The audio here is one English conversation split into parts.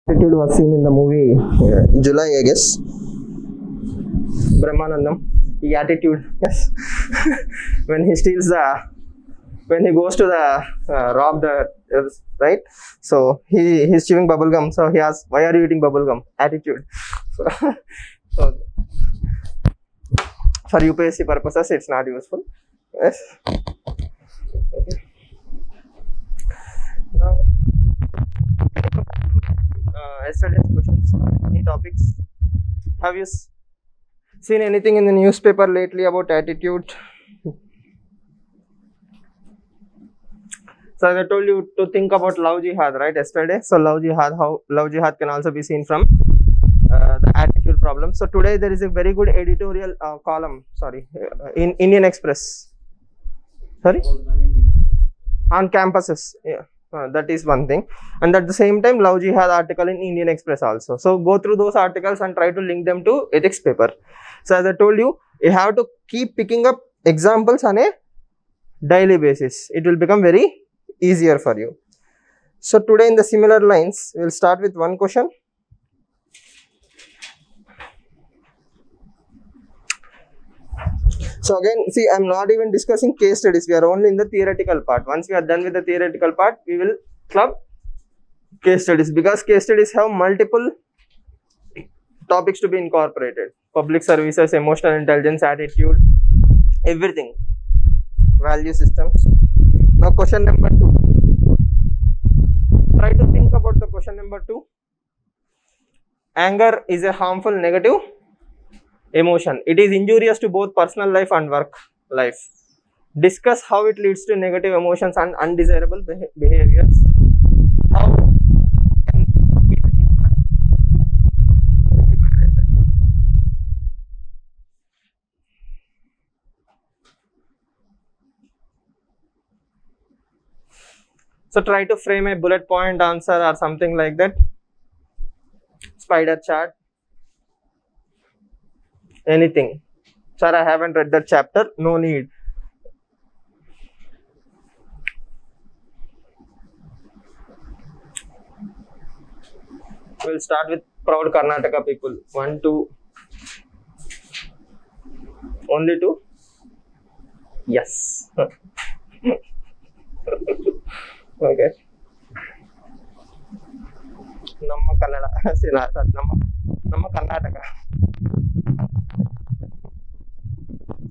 Attitude was seen in the movie July, I guess. Brahmanandam, the attitude, yes. when he goes to the rob the right. So he's chewing bubble gum. So he asks, "Why are you eating bubble gum?" Attitude. So for UPSC purposes, it's not useful. Yes. Okay. Now, yesterday's questions. Any topics? Have you seen anything in the newspaper lately about attitude? So as I told you to think about love jihad, right? Yesterday. So love jihad, how love jihad can also be seen from the attitude problem. So today there is a very good editorial column. Sorry, in Indian Express. Sorry, on campuses. Yeah. That is one thing, and at the same time love jihad article in Indian Express also. So go through those articles and try to link them to ethics paper. So as I told you, you have to keep picking up examples on a daily basis. It will become very easier for you. So today in the similar lines, we will start with one question. So again, see, I am not even discussing case studies. We are only in the theoretical part. Once we are done with the theoretical part, we will club case studies, because case studies have multiple topics to be incorporated. Public services, emotional intelligence, attitude, everything. Value systems. Now question number 2. Try to think about the question number 2. Anger is a harmful negative emotion. It is injurious to both personal life and work life. Discuss how it leads to negative emotions and undesirable behaviors. How can it be So try to frame a bullet point answer or something like that. Spider chart. Anything. Sir, I haven't read that chapter. No need. We'll start with proud Karnataka people. 1, 2. Only 2? Yes. Okay. Namma Kannada. Namma Karnataka.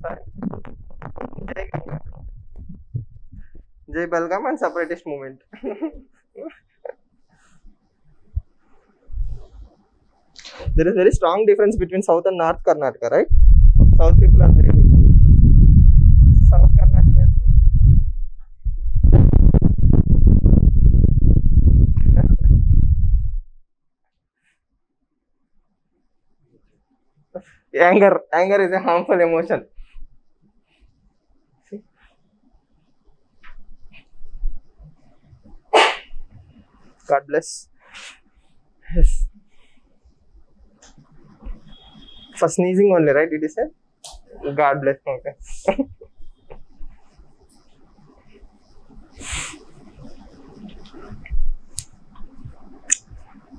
Sorry. Jai Belgaum and separatist movement. There is very strong difference between South and North Karnataka, right? South people are very good. South Karnataka is good. Anger is a harmful emotion. See? God bless. Yes. For sneezing only, right? Did you say? God bless. Okay.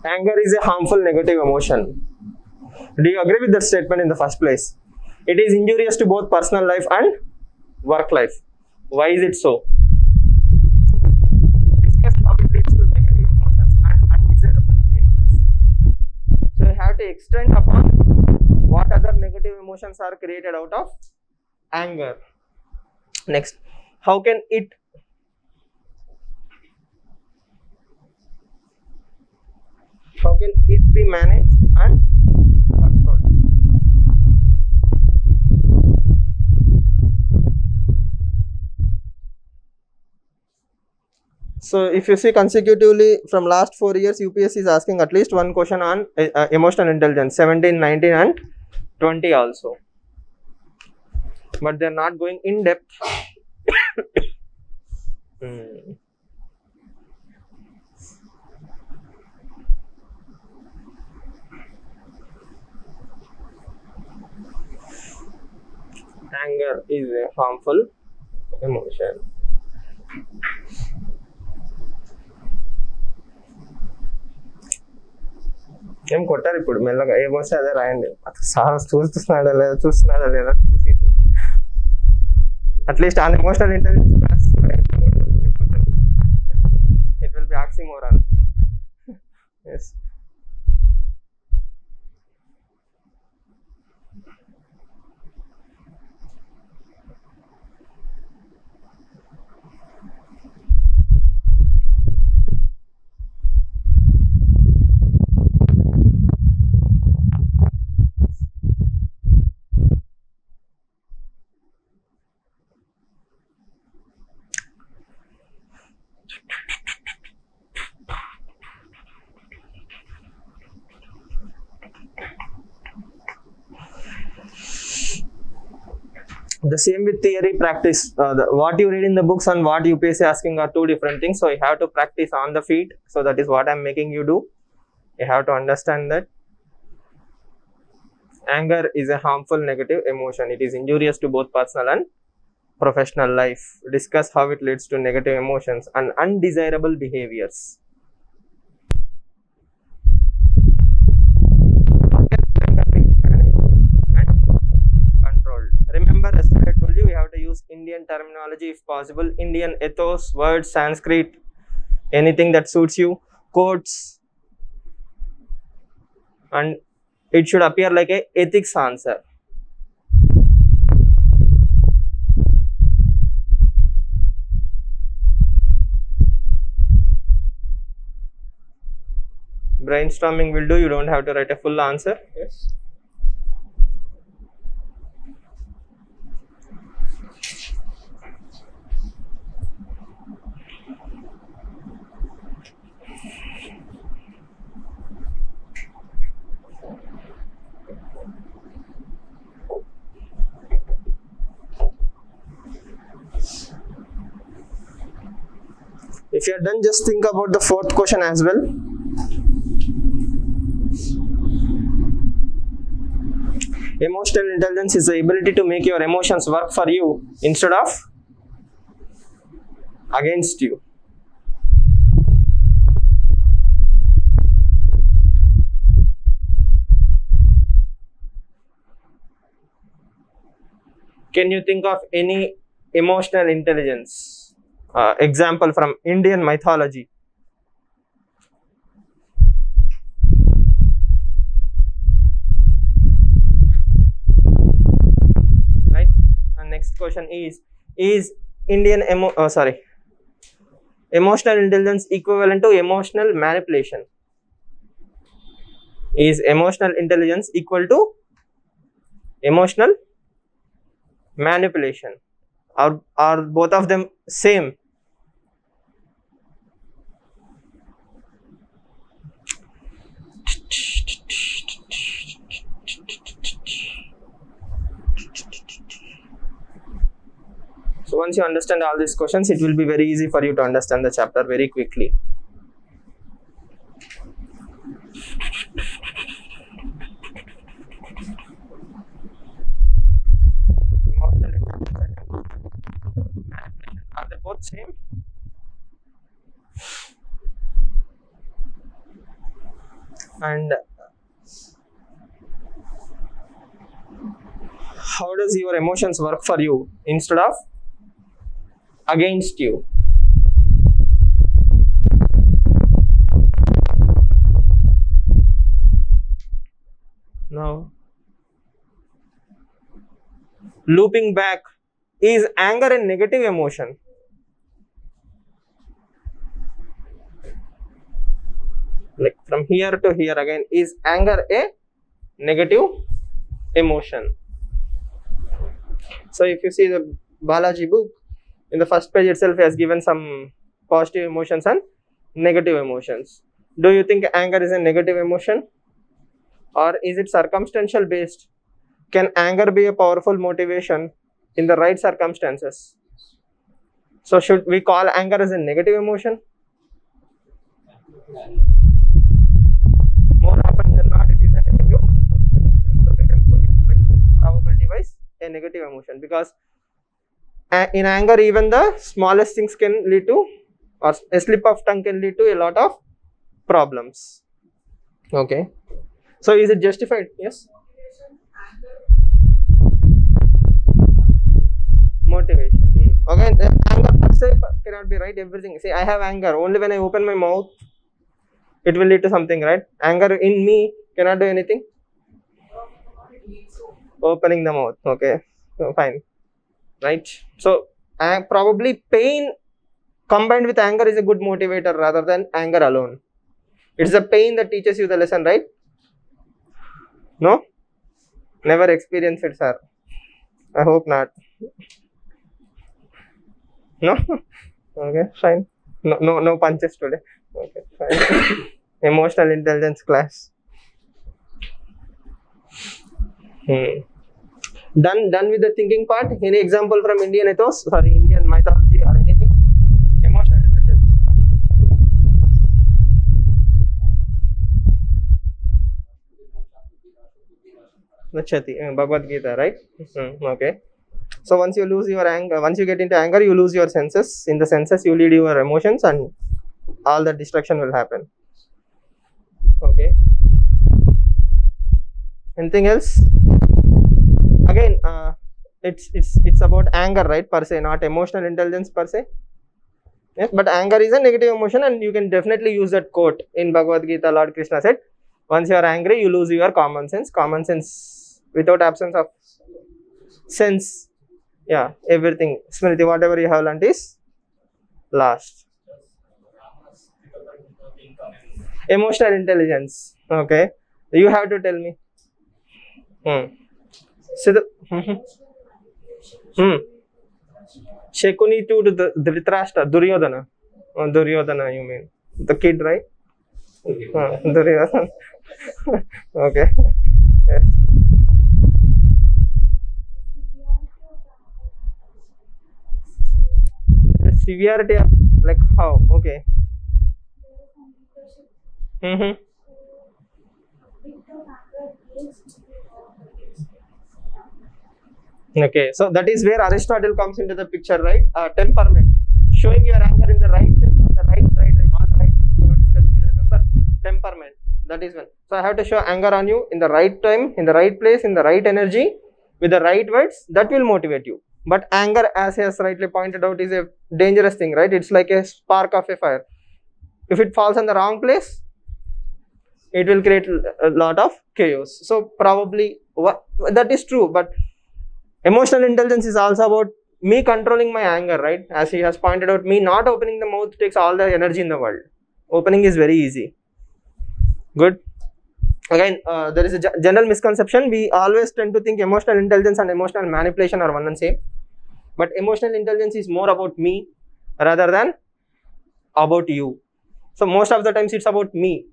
Anger is a harmful negative emotion. Do you agree with that statement in the first place? It is injurious to both personal life and work life. Why is it so? Discuss how it leads to negative emotions and undesirable behaviors. So you have to extend upon what other negative emotions are created out of anger. Next, how can it be managed and controlled? So if you see consecutively from last 4 years, UPSC is asking at least one question on emotional intelligence, 17, 19 and 20 also. But they are not going in depth. Anger is a harmful emotion. ఏం కొట్టారు ఇప్పుడు మెల్లగా ఏమొస్తే అదే రాయండి. Sir చూస్తున్నాడా లేదా చూసి at least on emotional intelligence it will be oxymoron. yes. The same with theory practice. What you read in the books and what UPSC asking are two different things. So you have to practice on the feet. So that is what I'm making you do. You have to understand that anger is a harmful negative emotion. It is injurious to both personal and professional life. Discuss how it leads to negative emotions and undesirable behaviors. Remember, yesterday I told you we have to use Indian terminology if possible. Indian ethos, words, Sanskrit, anything that suits you, quotes, and it should appear like a ethics answer. Brainstorming will do. You don't have to write a full answer. Yes. If you are done, just think about the fourth question as well. Emotional intelligence is the ability to make your emotions work for you instead of against you. Can you think of any emotional intelligence example from Indian mythology? Right. And next question is Indian emotional intelligence equivalent to emotional manipulation? Is emotional intelligence equal to emotional manipulation? Are both of them same? So once you understand all these questions, it will be very easy for you to understand the chapter very quickly. Are they both same? And how does your emotions work for you instead of against you? Now, looping back, is anger a negative emotion? Like from here to here again, is anger a negative emotion? So if you see the Balaji book, in the first page itself he has given some positive emotions and negative emotions. Do you think anger is a negative emotion, or is it circumstantial based? Can anger be a powerful motivation in the right circumstances? So should we call anger as a negative emotion? More often than not, it is a negative emotion. So we can put it like probability wise a negative emotion, because in anger even the smallest things can lead to, or a slip of tongue can lead to a lot of problems. Okay. So is it justified? Yes. Motivation. Okay, the anger per se cannot be right. Everything. See, I have anger. Only when I open my mouth, it will lead to something, right? Anger in me cannot do anything. Opening the mouth. Okay, so fine. Right. So probably pain combined with anger is a good motivator rather than anger alone. It's the pain that teaches you the lesson, right? No? Never experienced it, sir. I hope not. No? Okay, fine. No punches today. Okay, fine. Emotional intelligence class. Done with the thinking part. Any example from Indian ethos? Sorry, Indian mythology or anything? Emotional intelligence. Nachati, Bhagavad Gita, right? Okay. So once you lose your anger, once you get into anger, you lose your senses. In the senses, you lead your emotions, and all the destruction will happen. Okay. Anything else? Again, it's about anger, right? Per se, not emotional intelligence per se. Yes, but anger is a negative emotion, and you can definitely use that quote in Bhagavad Gita. Lord Krishna said, "Once you are angry, you lose your common sense. Common sense without absence of sense." Yeah, everything. Smriti, whatever you have learnt is lost. Emotional intelligence. Okay. You have to tell me. So Shekuni to the Dhritarashtra, Duryodhana. Duryodhana, you mean. The kid, right? Duryodhana. Okay. Yes. Severity of, like how? Okay. Okay, so that is where Aristotle comes into the picture, right? Temperament, showing your anger in the right sense, in the right, all the right things we have discussed. Remember, temperament. That is when. So I have to show anger on you in the right time, in the right place, in the right energy, with the right words. That will motivate you. But anger, as he has rightly pointed out, is a dangerous thing, right? It's like a spark of a fire. If it falls in the wrong place, it will create a lot of chaos. So probably that is true, but emotional intelligence is also about me controlling my anger, right? As he has pointed out, me not opening the mouth takes all the energy in the world. Opening is very easy. Good. Again, there is a general misconception. We always tend to think emotional intelligence and emotional manipulation are one and same. But emotional intelligence is more about me rather than about you. So most of the times it's about me.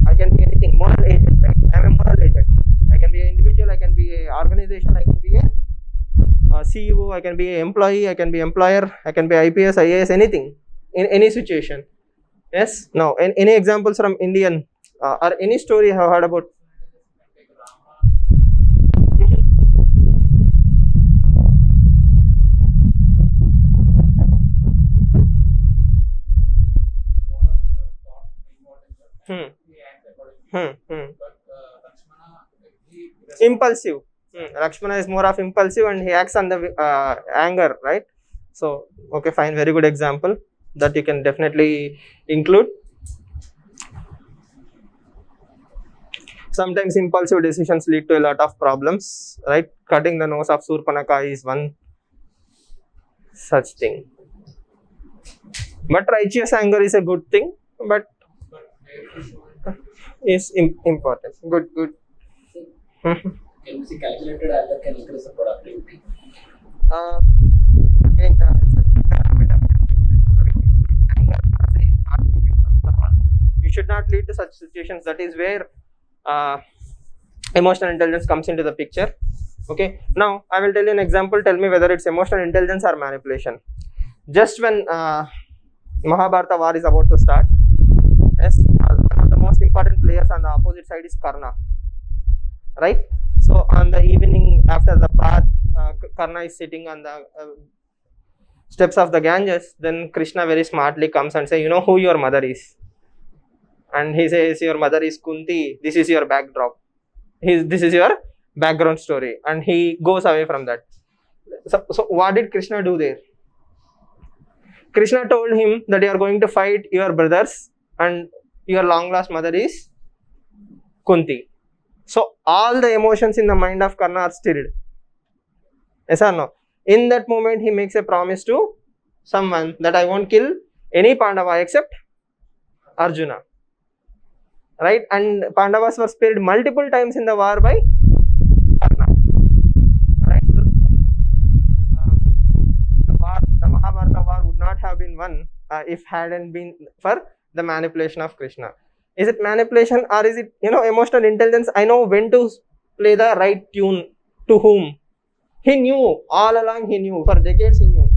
I can be anything, moral agent, right? I am a moral agent. I can be an individual, I can be an organization, I can be a CEO, I can be an employee, I can be employer, I can be IPS, IAS, anything, in any situation. Yes? Now, any examples from Indian or any story you have heard about? Impulsive. Lakshmana is more of impulsive and he acts on the anger, right? So, okay, fine, very good example that you can definitely include. Sometimes impulsive decisions lead to a lot of problems, right? Cutting the nose of Surpanaka is one such thing. But righteous anger is a good thing, but is important. Good. Can we see calculated anger can increase the productivity? Again, you should not lead to such situations. That is where emotional intelligence comes into the picture. Okay, now I will tell you an example. Tell me whether it's emotional intelligence or manipulation. Just when Mahabharata war is about to start, yes, one of the most important players on the opposite side is Karna, right? So on the evening after the bath, Karna is sitting on the steps of the Ganges. Then Krishna very smartly comes and say, you know who your mother is? and he says your mother is Kunti, this is your backdrop, this is your background story, and he goes away from that. So what did Krishna do there? Krishna told him that you are going to fight your brothers and your long lost mother is Kunti. So all the emotions in the mind of Karna are stirred. Yes or no? In that moment he makes a promise to someone that I won't kill any Pandava except Arjuna. Right? And Pandavas were spared multiple times in the war by Karna. Right? The Mahabharata war would not have been won if hadn't been for the manipulation of Krishna. Is it manipulation or is it, emotional intelligence? I know when to play the right tune to whom. He knew, all along he knew, for decades he knew.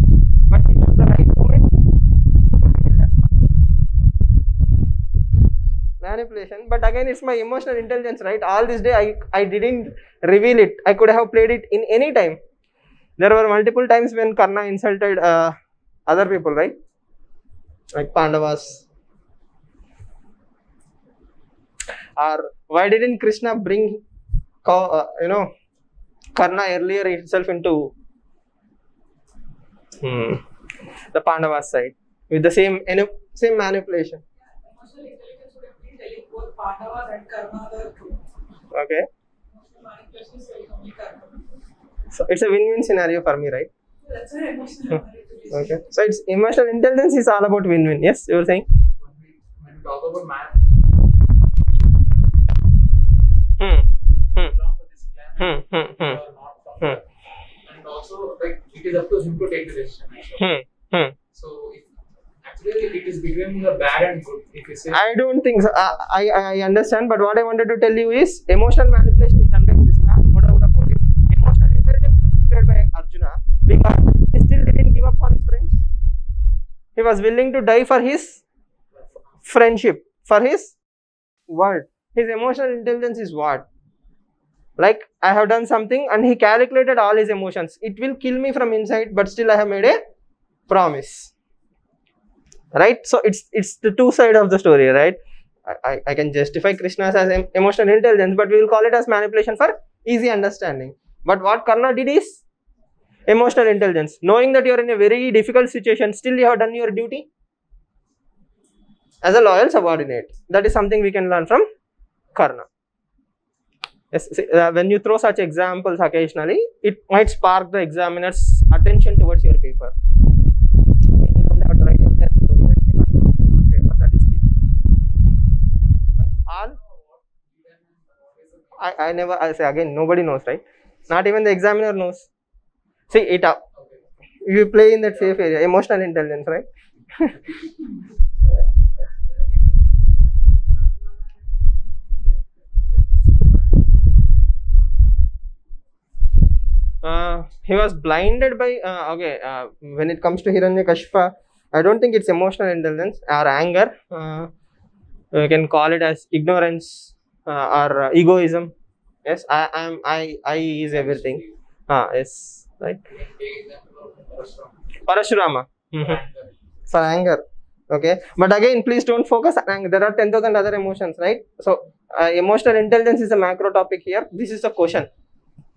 But he chose the right moment. Manipulation, but again it's my emotional intelligence, right? All this day I didn't reveal it. I could have played it in any time. There were multiple times when Karna insulted other people, right? Like Pandavas. Or why didn't Krishna bring, Karna earlier itself into the Pandavas side with the same manipulation? Emotional intelligence would have been telling both Pandavas and Karna the truth. Okay. Emotional manipulation is telling only Karna. So it's a win-win scenario for me, right? So that's why emotional manipulation. Okay. So it's emotional intelligence is all about win-win. Yes, you were saying? When we talk about man, belong to this clan, or not from that. And also, like, it is up to him to take the decision. So, actually, it is between the bad and good. If you say, I don't think so. I understand, but what I wanted to tell you is emotional manipulation is done by Krishna. No doubt about it. Emotional intelligence is displayed by Arjuna because he still didn't give up on his friends. He was willing to die for his friendship, for his word. His emotional intelligence is what? Like, I have done something and he calculated all his emotions. It will kill me from inside, but still I have made a promise. Right? So it's the two sides of the story, right? I can justify Krishna's as emotional intelligence, but we will call it as manipulation for easy understanding. But what Karna did is emotional intelligence. Knowing that you are in a very difficult situation, still you have done your duty as a loyal subordinate. That is something we can learn from Karna. Yes, see, when you throw such examples occasionally, it might spark the examiner's attention towards your paper. You don't have to write entire story on paper. That is key. All I say again, nobody knows, right? Not even the examiner knows. See it up. You play in that safe area, emotional intelligence, right? He was blinded by when it comes to Hiranyakashipa, I don't think it's emotional intelligence or anger. We can call it as ignorance or egoism. Yes, I is everything. Yes, right. Parashurama. For anger. Okay, but again, please don't focus on anger. There are 10,000 other emotions, right? So emotional intelligence is a macro topic here. This is the question.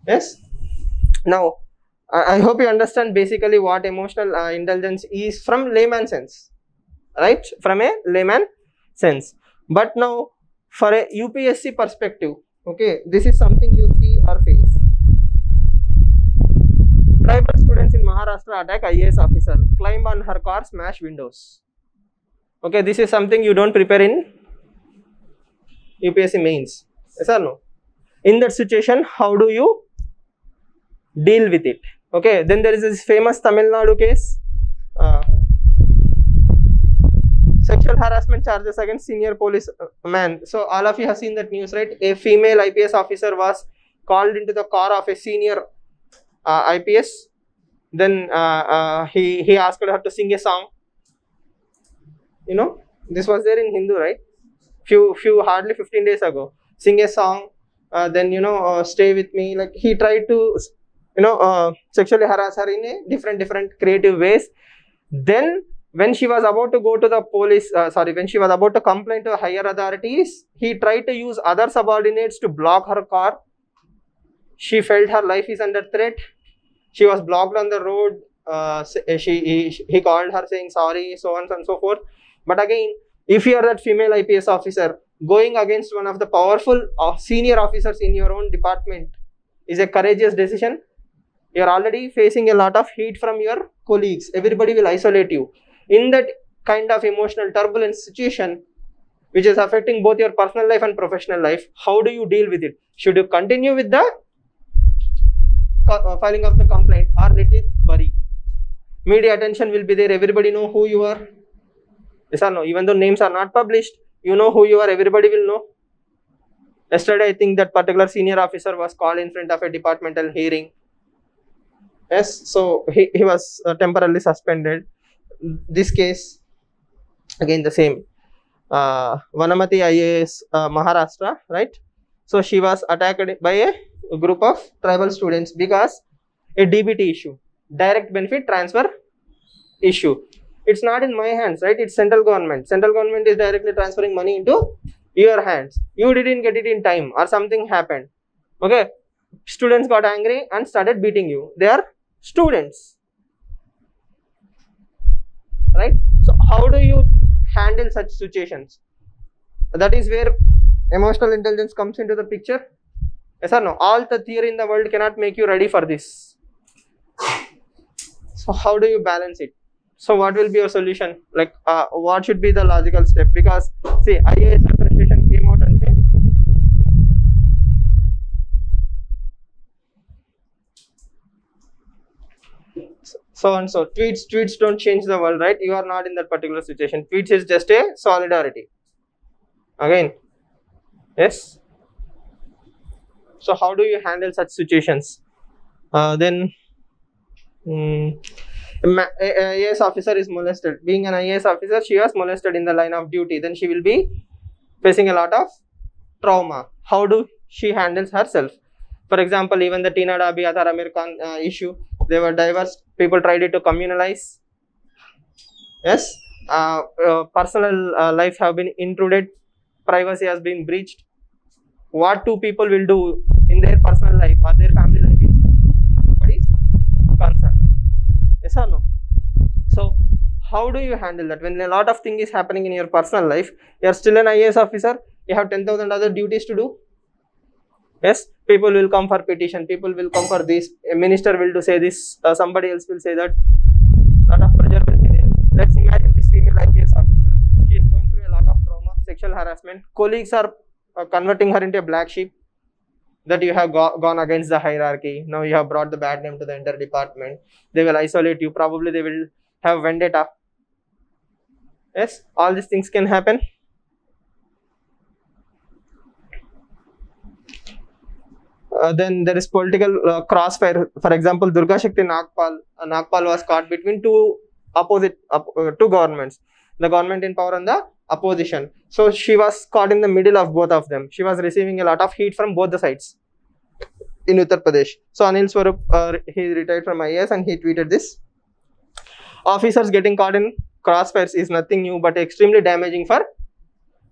Yes. Now, I hope you understand basically what emotional intelligence is from layman sense, right? From a layman sense. But now, for a UPSC perspective, okay, this is something you see or face. Tribal students in Maharashtra attack IAS officer, climb on her car, smash windows. Okay, this is something you don't prepare in UPSC mains. Yes or no? In that situation, how do you deal with it? Okay, then there is this famous Tamil Nadu case, sexual harassment charges against senior police man. So all of you have seen that news, right? A female IPS officer was called into the car of a senior IPS. Then he asked her to sing a song. You know, this was there in Hindu, right? Hardly 15 days ago. Sing a song, then stay with me. Like he tried to sexually harass her in a different creative ways. Then when she was about to go to the police, when she was about to complain to higher authorities, he tried to use other subordinates to block her car. She felt her life is under threat. She was blocked on the road. He called her saying sorry, so on and so forth. But again, if you are that female IPS officer going against one of the powerful senior officers in your own department is a courageous decision. You are already facing a lot of heat from your colleagues. Everybody will isolate you. In that kind of emotional turbulent situation, which is affecting both your personal life and professional life, how do you deal with it? Should you continue with the filing of the complaint or let it bury? Media attention will be there. Everybody know who you are. Yes or no? Even though names are not published, you know who you are. Everybody will know. Yesterday, I think that particular senior officer was called in front of a departmental hearing. Yes, so he was temporarily suspended. This case, again the same. Vanamati IAS, Maharashtra, right? So she was attacked by a group of tribal students because a DBT issue, direct benefit transfer issue. It's not in my hands, right? It's central government. Central government is directly transferring money into your hands. You didn't get it in time or something happened. Okay, students got angry and started beating you. They are students, right? So how do you handle such situations? That is where emotional intelligence comes into the picture. Yes or no? All the theory in the world cannot make you ready for this. So how do you balance it? So what will be your solution? Like what should be the logical step? Because see, IAS Association came out and said, so and so. Tweets don't change the world, right? You are not in that particular situation. Tweets is just a solidarity. Again, yes. So how do you handle such situations? Then IAS officer is molested. Being an IAS officer, she was molested in the line of duty. Then she will be facing a lot of trauma. How do she handles herself? For example, even the Tina Dabi Athar Amir Khan issue, they were diverse. People tried to communalize. Yes, personal life have been intruded. Privacy has been breached. What two people will do in their personal life or their family life is nobody's concern. Yes or no? So how do you handle that when a lot of things is happening in your personal life? You are still an IAS officer. You have 10,000 other duties to do. Yes, people will come for petition. People will come for this. A minister will do say this. Somebody else will say that. Lot of pressure will be there. Let's imagine this female IPS officer. She is going through a lot of trauma, sexual harassment. Colleagues are converting her into a black sheep. That you have gone against the hierarchy. Now you have brought the bad name to the entire department. They will isolate you. Probably they will have vendetta. Yes, all these things can happen. Then there is political crossfire. For example, Durga Shakti Nagpal. Nagpal was caught between two governments. The government in power and the opposition. So she was caught in the middle of both of them. She was receiving a lot of heat from both the sides in Uttar Pradesh. So Anil Swarup, he retired from IAS and he tweeted this. Officers getting caught in crossfires is nothing new but extremely damaging for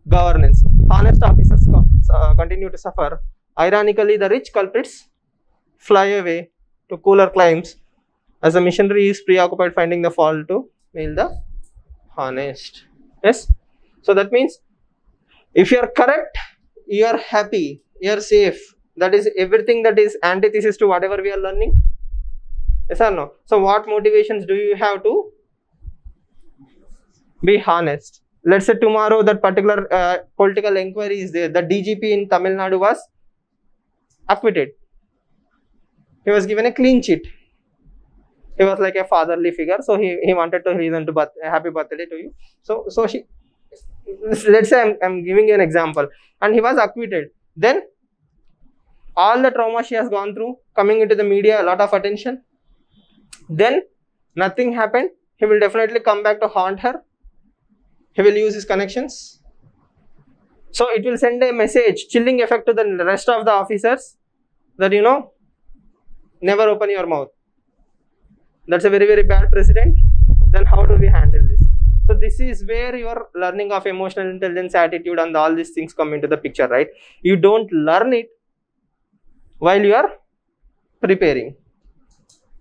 governance. Honest officers continue to suffer. Ironically, the rich culprits fly away to cooler climes as the missionary is preoccupied finding the fault to mail the honest. Yes. So that means if you are correct, you are happy, you are safe. That is everything that is antithesis to whatever we are learning. Yes or no? So what motivations do you have to be honest? Let's say tomorrow that particular political inquiry is there. The DGP in Tamil Nadu was acquitted. He was given a clean sheet. He was like a fatherly figure, so he wanted to reason to happy birthday to you. So let's say I'm giving you an example, and he was acquitted. Then all the trauma she has gone through, coming into the media, a lot of attention. Then nothing happened. He will definitely come back to haunt her. He will use his connections. So it will send a message, chilling effect to the rest of the officers that never open your mouth. That's a very, very bad precedent. Then how do we handle this? So this is where your learning of emotional intelligence, attitude, and all these things come into the picture, right? You don't learn it while you are preparing,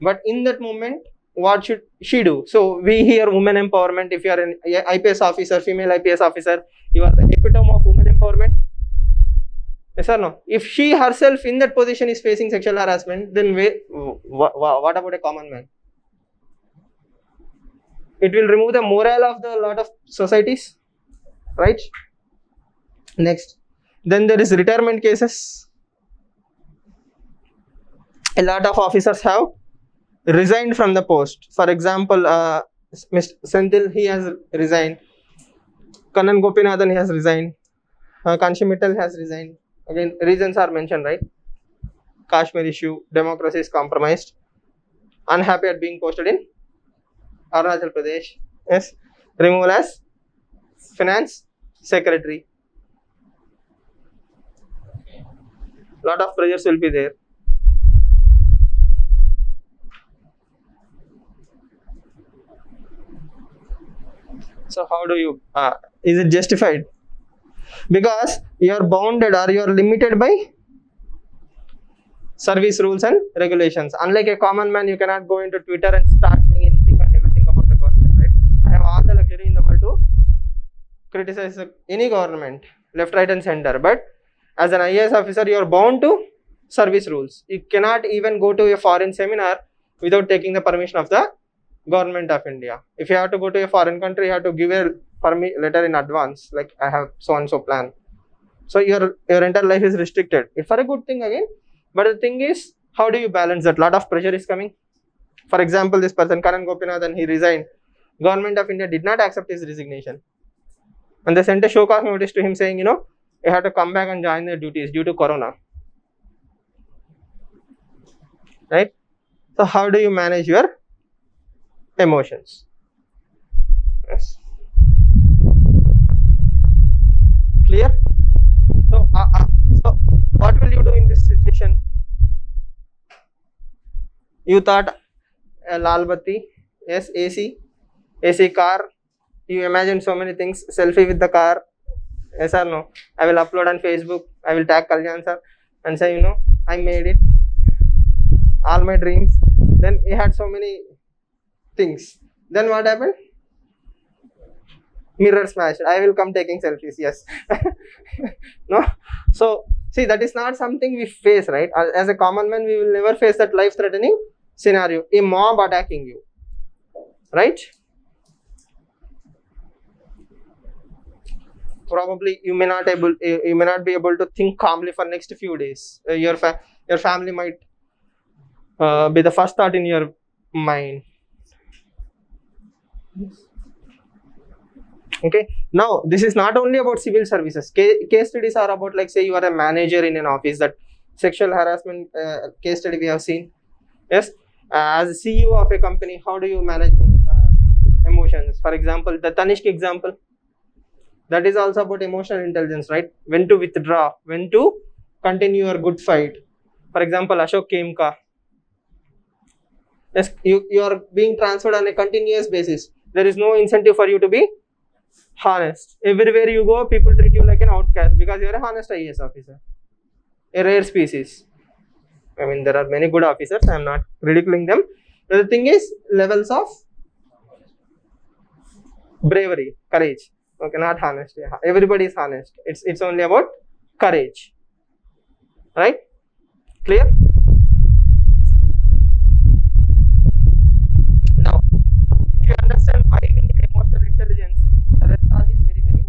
but in that moment, what should she do? So we hear women empowerment. If you are an IPS officer, female IPS officer, you are the epitome of women empowerment. Yes or no? If she herself in that position is facing sexual harassment, then what about a common man? It will remove the morale of the lot of societies, right? Next, then there is retirement cases. A lot of officers have resigned from the post. For example, Mr. Senthil, he has resigned. Kannan Gopinathan, he has resigned. Kanshi Mittal has resigned. Again, reasons are mentioned, right? Kashmir issue, democracy is compromised, unhappy at being posted in Arunachal Pradesh. Yes, removal as finance secretary. Lot of pressures will be there. So how do you, is it justified? Because you are bounded or you are limited by service rules and regulations. Unlike a common man, you cannot go into Twitter and start saying anything and everything about the government, right? I have all the luxury in the world to criticize any government, left, right and center. But as an IAS officer, you are bound to service rules. You cannot even go to a foreign seminar without taking the permission of the government of India. If you have to go to a foreign country, you have to give a letter in advance, like I have so and so plan. So your entire life is restricted. It's for a good thing again, but the thing is, how do you balance that? Lot of pressure is coming. For example, this person Kannan Gopinathan, he resigned. Government of India did not accept his resignation, and they sent a show cause notice to him saying, you know, you have to come back and join the duties due to corona, right? So how do you manage your emotions? Yes. Clear? So what will you do in this situation? You thought a lal batti, yes, AC car, you imagine so many things, selfie with the car, yes or no? I will upload on Facebook, I will tag Kalyan sir and say, you know, I made it, all my dreams. Then he had so many things. Then what happened? Mirror smashed. I will come taking selfies. Yes. No. So see, that is not something we face, right? As a common man, we will never face that life-threatening scenario. A mob attacking you, right? Probably you may not be able to think calmly for next few days. Your family might be the first thought in your mind. Okay, now this is not only about civil services. Case studies are about, like, say you are a manager in an office, that sexual harassment case study we have seen. Yes, as a CEO of a company, how do you manage emotions? For example, the Tanishq example, that is also about emotional intelligence, right? When to withdraw, when to continue your good fight. For example, Ashok Khemka. Yes, you are being transferred on a continuous basis. There is no incentive for you to be honest. Everywhere you go, people treat you like an outcast because you are a honest IAS officer. A rare species. I mean, there are many good officers, I am not ridiculing them. But the thing is, levels of bravery, courage. Okay, not honesty. Everybody is honest. It's only about courage. Right? Clear? Now, if you understand why we need emotional intelligence, the rest all is very, very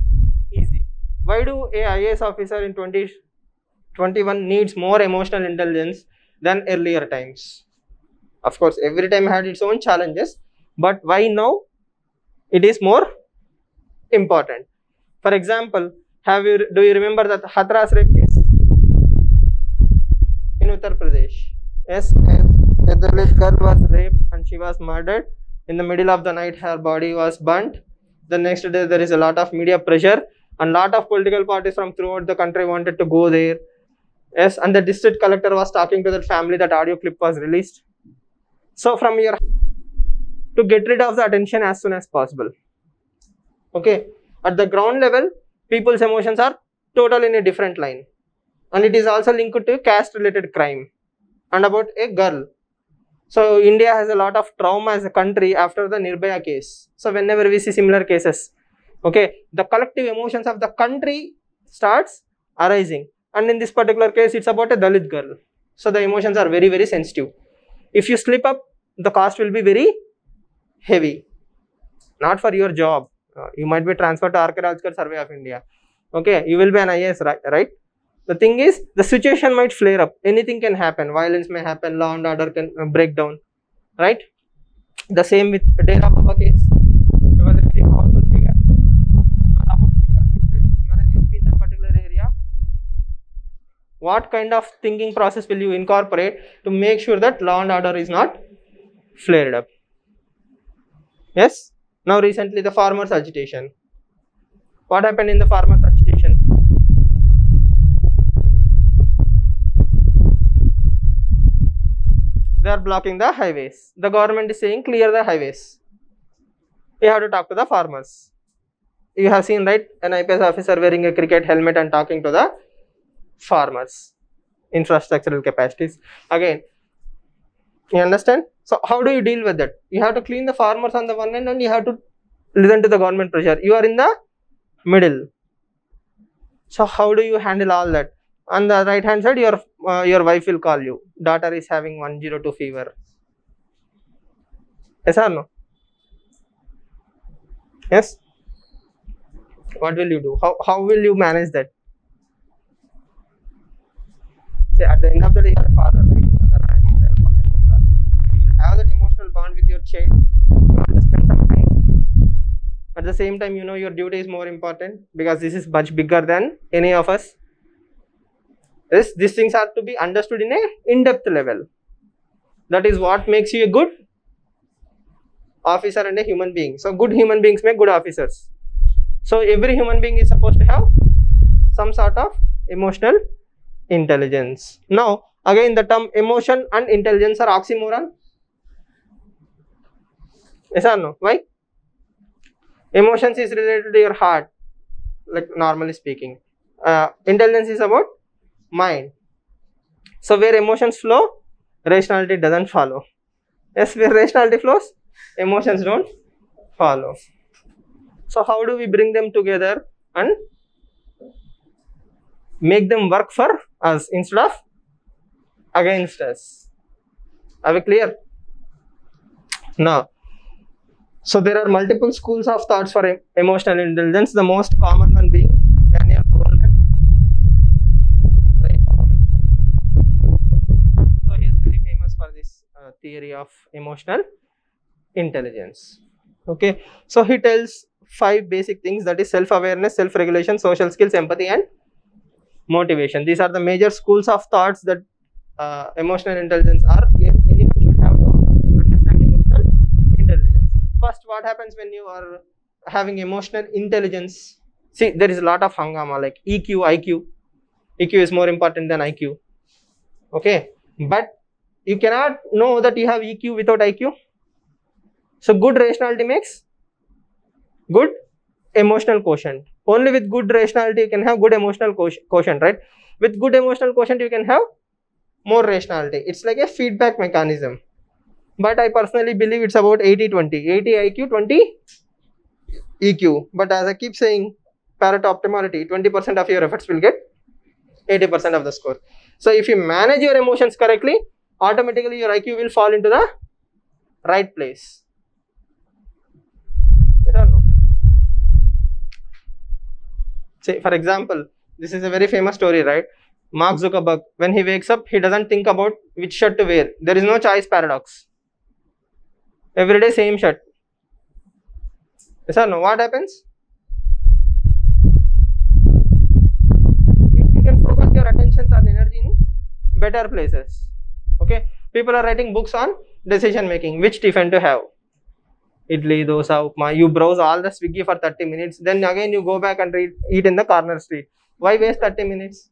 easy. Why do a IAS officer in 2021 needs more emotional intelligence than earlier times? Of course, every time had its own challenges, but why now it is more important? For example, do you remember that Hathras rape case in Uttar Pradesh? Yes, a Dalit girl was raped and she was murdered. In the middle of the night, her body was burnt. The next day, there is a lot of media pressure and lot of political parties from throughout the country wanted to go there. Yes, and the district collector was talking to that family. That audio clip was released. So from your, to get rid of the attention as soon as possible, Okay, at the ground level, people's emotions are totally in a different line, and it is also linked to caste related crime and about a girl. So India has a lot of trauma as a country after the Nirbhaya case. So whenever we see similar cases, okay, the collective emotions of the country starts arising, and in this particular case it's about a Dalit girl. So the emotions are very, very sensitive. If you slip up, the cost will be very heavy, not for your job. You might be transferred to Archaeological Survey of India. Okay, you will be an IAS, right? The thing is, the situation might flare up. Anything can happen. Violence may happen. Law and order can break down, right? The same with Dera Baba case. He was a very powerful figure. You are about to be convicted. You are an SP in that particular area. What kind of thinking process will you incorporate to make sure that law and order is not flared up? Yes. Now recently the farmers agitation. What happened in the farmers agitation? They are blocking the highways. The government is saying clear the highways. You have to talk to the farmers. You have seen, right, an IPS officer wearing a cricket helmet and talking to the farmers. Infrastructural capacities. Again, you understand? So how do you deal with that? You have to clean the farmers on the one end and you have to listen to the government pressure. You are in the middle. So how do you handle all that? On the right hand side, your wife will call you. Daughter is having 102 fever. Yes or no? Yes? What will you do? How will you manage that? See, at the end of the day, your father, right? Father, mother, you will have that emotional bond with your child. You want to spend some time. At the same time, you know your duty is more important because this is much bigger than any of us. Yes, these things have to be understood in a in-depth level. That is what makes you a good officer and a human being. So good human beings make good officers. So every human being is supposed to have some sort of emotional intelligence. Now again, the term emotion and intelligence are oxymoron. Yes or no? Why? Emotions is related to your heart, like normally speaking. Intelligence is about mind. So where emotions flow, rationality doesn't follow. Yes, where rationality flows, emotions don't follow. So how do we bring them together and make them work for us instead of against us? Are we clear? Now, so there are multiple schools of thoughts for emotional intelligence. The most common one being Daniel Goleman. Right? So he is very famous for this theory of emotional intelligence. Okay, so he tells 5 basic things, that is self-awareness, self-regulation, social skills, empathy and motivation. These are the major schools of thoughts that emotional intelligence are. Anyone should have to understand emotional intelligence. First, what happens when you are having emotional intelligence? See, there is a lot of hangama like EQ, IQ. EQ is more important than IQ. Okay, but you cannot know that you have EQ without IQ. So good rationality makes good emotional quotient. Only with good rationality you can have good emotional quotient, right? With good emotional quotient you can have more rationality. It's like a feedback mechanism. But I personally believe it's about 80-20. 80 IQ, 20 EQ. But as I keep saying, Pareto optimality, 20% of your efforts will get 80% of the score. So if you manage your emotions correctly, automatically your IQ will fall into the right place. Yes or no? Say, for example, this is a very famous story, right? Mark Zuckerberg, when he wakes up, he doesn't think about which shirt to wear. There is no choice paradox. Every day, same shirt. Yes or no? What happens? You can focus your attentions and energy in better places. Okay? People are writing books on decision making, which tiffin to have. Idli, dosa, upma. You browse all the Swiggy for 30 minutes. Then again you go back and eat in the corner street. Why waste 30 minutes?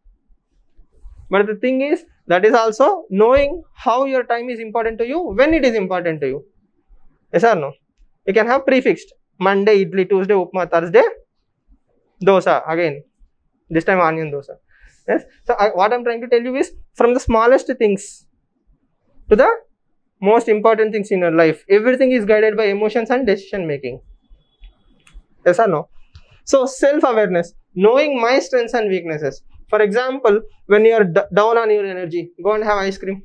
But the thing is, that is also knowing how your time is important to you, when it is important to you. Yes or no? You can have prefixed. Monday idli, Tuesday upma, Thursday dosa again. This time onion dosa. Yes. So what I'm trying to tell you is from the smallest things to the most important things in your life, everything is guided by emotions and decision making. Yes or no? So self-awareness, knowing my strengths and weaknesses. For example, when you are down on your energy, go and have ice cream.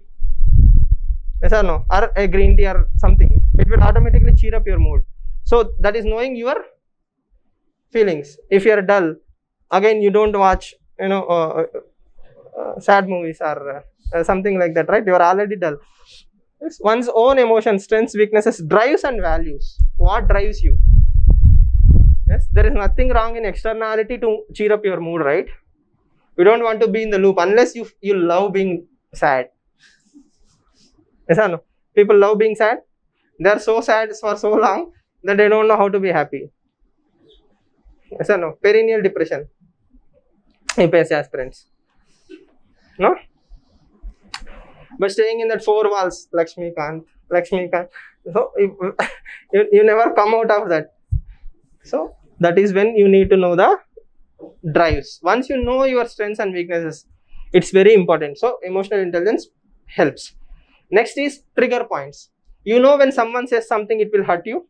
Yes or no? Or a green tea or something. It will automatically cheer up your mood. So that is knowing your feelings. If you are dull, again you don't watch, sad movies or something like that, right? You are already dull. It's one's own emotions, strengths, weaknesses, drives and values. What drives you? Yes, there is nothing wrong in externality to cheer up your mood, right? You don't want to be in the loop unless you love being sad. Yes or no? People love being sad. They are so sad for so long that they don't know how to be happy. Yes or no? Perennial depression. APSC aspirants. No? But staying in that four walls, Lakshmikant. So you never come out of that. So that is when you need to know the drives. Once you know your strengths and weaknesses, it's very important. So emotional intelligence helps. Next is trigger points. You know when someone says something, it will hurt you.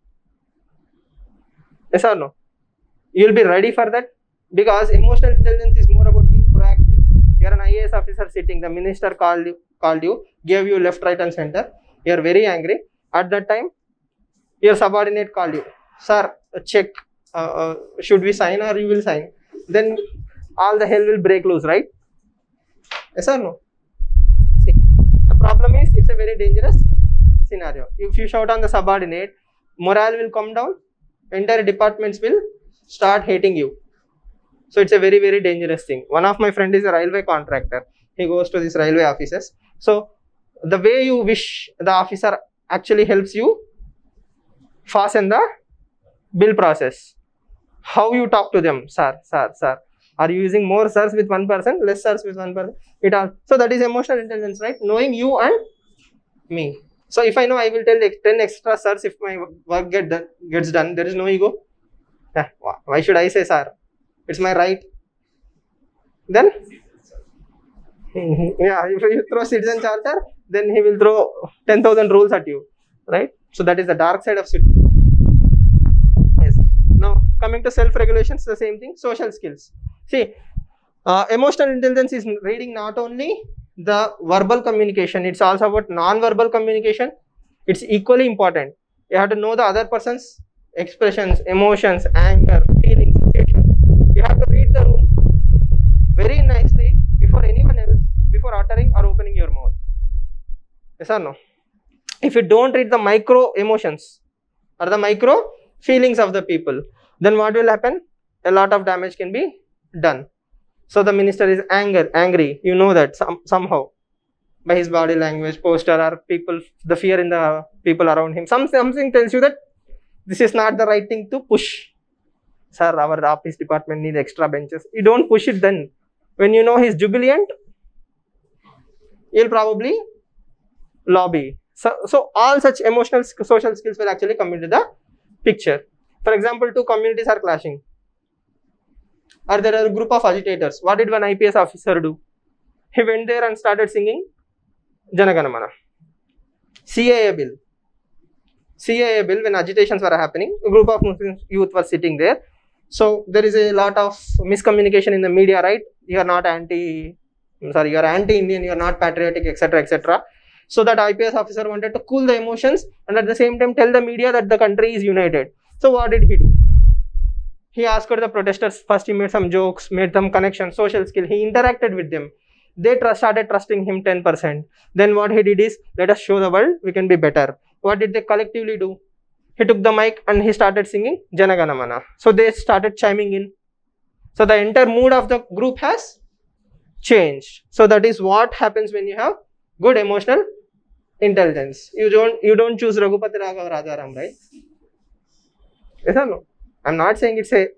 Yes or no? You will be ready for that, because emotional intelligence is more about being proactive. You are an IAS officer sitting, the minister called you, gave you left, right and center. You are very angry. At that time, your subordinate called you. Sir, check, should we sign or you will sign? Then all the hell will break loose, right? Yes or no? See, the problem is it's a very dangerous scenario. If you shout on the subordinate, morale will come down, entire departments will start hating you. So it's a very, very dangerous thing. One of my friend is a railway contractor. He goes to these railway offices. So the way you wish the officer actually helps you fasten the bill process. How you talk to them, sir. Are you using more sirs with one person, less sirs with one person? So that is emotional intelligence, right? Knowing you and me. So if I know, I will tell 10 extra sirs if my work gets done. There is no ego. Why should I say sir? It's my right. Then yeah, if you throw citizen charter, then he will throw 10,000 rules at you, right? So that is the dark side of citizen. Yes. Now coming to self-regulations, the same thing. Social skills. See, emotional intelligence is reading not only the verbal communication, it's also about non-verbal communication. It's equally important. You have to know the other person's expressions, emotions, anger, feelings, sensations. You have to read the room very nicely before anyone else, before uttering or opening your mouth. Yes or no? If you don't read the micro emotions or the micro feelings of the people, then what will happen? A lot of damage can be done. So the minister is angry. You know that somehow by his body language, posture, or people, the fear in the people around him. Something tells you that this is not the right thing to push. Sir, our office department needs extra benches. You don't push it then. When you know he's jubilant, you'll probably lobby. So all such emotional, social skills will actually come into the picture. For example, two communities are clashing, or there are a group of agitators. What did one IPS officer do? He went there and started singing Jana Gana Mana. CAA bill, when agitations were happening, a group of Muslim youth were sitting there. So there is a lot of miscommunication in the media, right? You are anti-Indian, you are not patriotic, etc., etc. So that IPS officer wanted to cool the emotions and at the same time tell the media that the country is united. So what did he do? He asked the protesters, first he made some jokes, made some connections, social skill. He interacted with them. They started trusting him 10%. Then what he did is, let us show the world we can be better. What did they collectively do? He took the mic and he started singing Jana Gana Mana. So they started chiming in. So the entire mood of the group has changed. So that is what happens when you have good emotional intelligence. You don't choose Raghupati Raghav Rajaram, right? Yes or no? I'm not saying it's a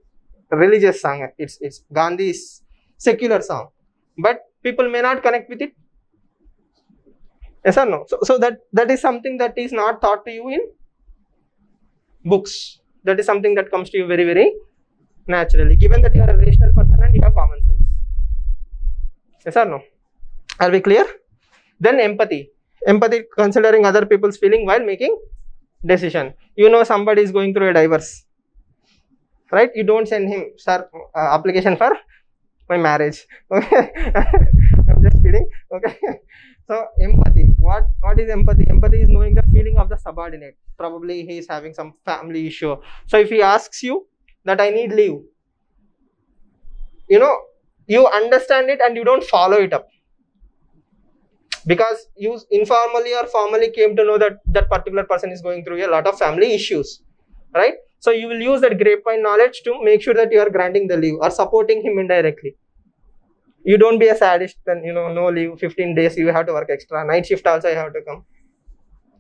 religious song. It's Gandhi's secular song, but people may not connect with it. Yes or no? So that is something that is not taught to you in books. That is something that comes to you very, very naturally, given that you are a rational person and you have common sense. Yes or no? Are we clear? Then empathy. Empathy, considering other people's feeling while making decision. You know somebody is going through a divorce, right? You don't send him, sir, application for my marriage. Okay, I'm just kidding. Okay, so empathy. What is empathy? Empathy is knowing the feeling of the subordinate. Probably he is having some family issue. So if he asks you that I need leave, you know, you understand it and you don't follow it up, because you informally or formally came to know that that particular person is going through a lot of family issues, right? So you will use that grapevine knowledge to make sure that you are granting the leave or supporting him indirectly. You don't be a sadist and, you know, no leave, 15 days you have to work extra, night shift also you have to come,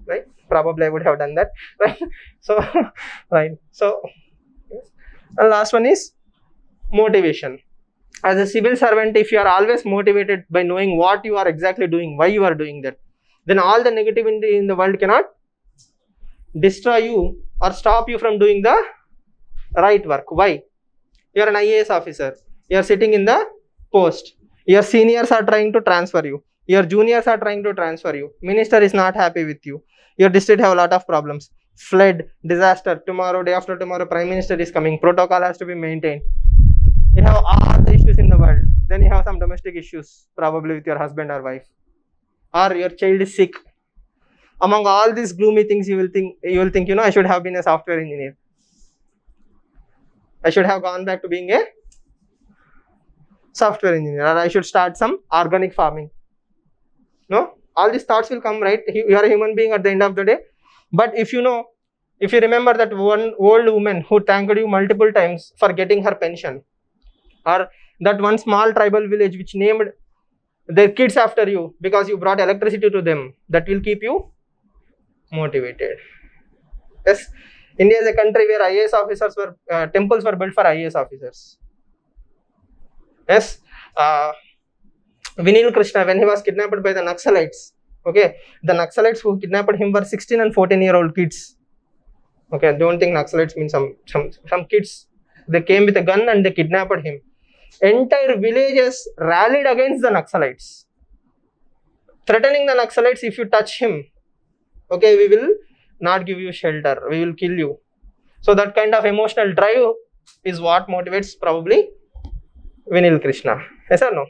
right? Probably I would have done that, right? So right, so yes. And last one is motivation. As a civil servant, if you are always motivated by knowing what you are exactly doing, why you are doing that, then all the negativity in the world cannot destroy you or stop you from doing the right work. Why? You are an IAS officer. You are sitting in the post. Your seniors are trying to transfer you. Your juniors are trying to transfer you. Minister is not happy with you. Your district have a lot of problems. Flood, disaster, tomorrow, day after tomorrow, Prime Minister is coming. Protocol has to be maintained. You have all the issues in the world. Then you have some domestic issues, probably with your husband or wife, or your child is sick. Among all these gloomy things, you will think, you know, I should have been a software engineer. I should have gone back to being a software engineer, or I should start some organic farming. No, all these thoughts will come, right? You are a human being at the end of the day. But if you know, if you remember that one old woman who thanked you multiple times for getting her pension, or that one small tribal village which named their kids after you because you brought electricity to them, that will keep you motivated. Yes, India is a country where IAS officers were, temples were built for IAS officers. Yes, Vinil Krishna, when he was kidnapped by the Naxalites, okay, the Naxalites who kidnapped him were 16 and 14-year-old kids. Okay, don't think Naxalites mean some kids. They came with a gun and they kidnapped him. Entire villages rallied against the Naxalites, threatening the Naxalites, if you touch him, okay, we will not give you shelter, we will kill you. So that kind of emotional drive is what motivates probably Vinil Krishna. Yes or no?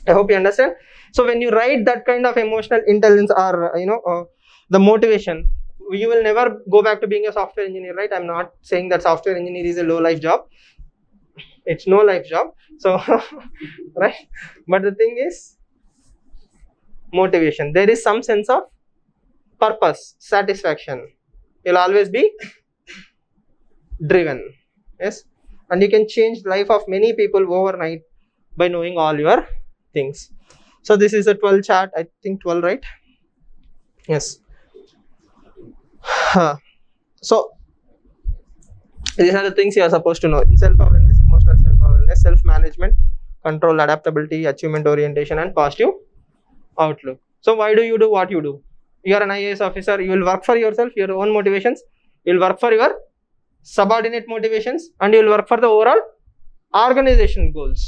I hope you understand. So when you write that kind of emotional intelligence or, you know, the motivation, you will never go back to being a software engineer, right? I'm not saying that software engineer is a low life job. It's no life job. So, right? But the thing is, motivation. There is some sense of purpose, satisfaction. You'll always be driven. Yes? And you can change the life of many people overnight by knowing all your things. So this is a 12 chart. I think 12, right? Yes. So these are the things you are supposed to know in self-awareness, emotional self-awareness, self-management, control, adaptability, achievement orientation, and positive outlook. So why do you do what you do? You are an IAS officer, you will work for yourself, your own motivations, you will work for your subordinate motivations, and you will work for the overall organization goals.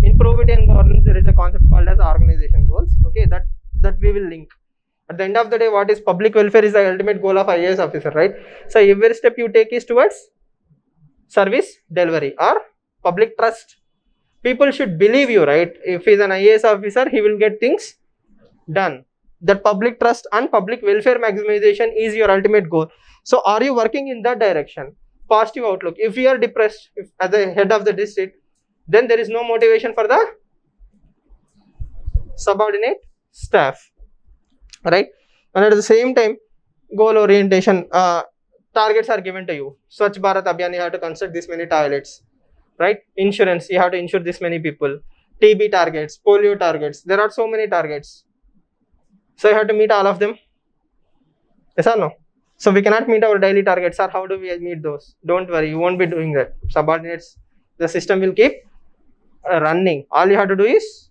In probity and governance, there is a concept called as organization goals. Okay, that we will link. At the end of the day, what is public welfare is the ultimate goal of IAS officer, right? So every step you take is towards service delivery or public trust. People should believe you, right? If he is an IAS officer, he will get things done. That public trust and public welfare maximization is your ultimate goal. So are you working in that direction? Positive outlook. If you are depressed, as the head of the district, then there is no motivation for the subordinate staff, right? And at the same time, goal orientation, targets are given to you. Swachh Bharat Abhiyan, you have to construct this many toilets, right? Insurance, you have to insure this many people. TB targets, polio targets, there are so many targets. So you have to meet all of them. Yes or no? So we cannot meet our daily targets, or how do we meet those? Don't worry, you won't be doing that. Subordinates, the system will keep running. All you have to do is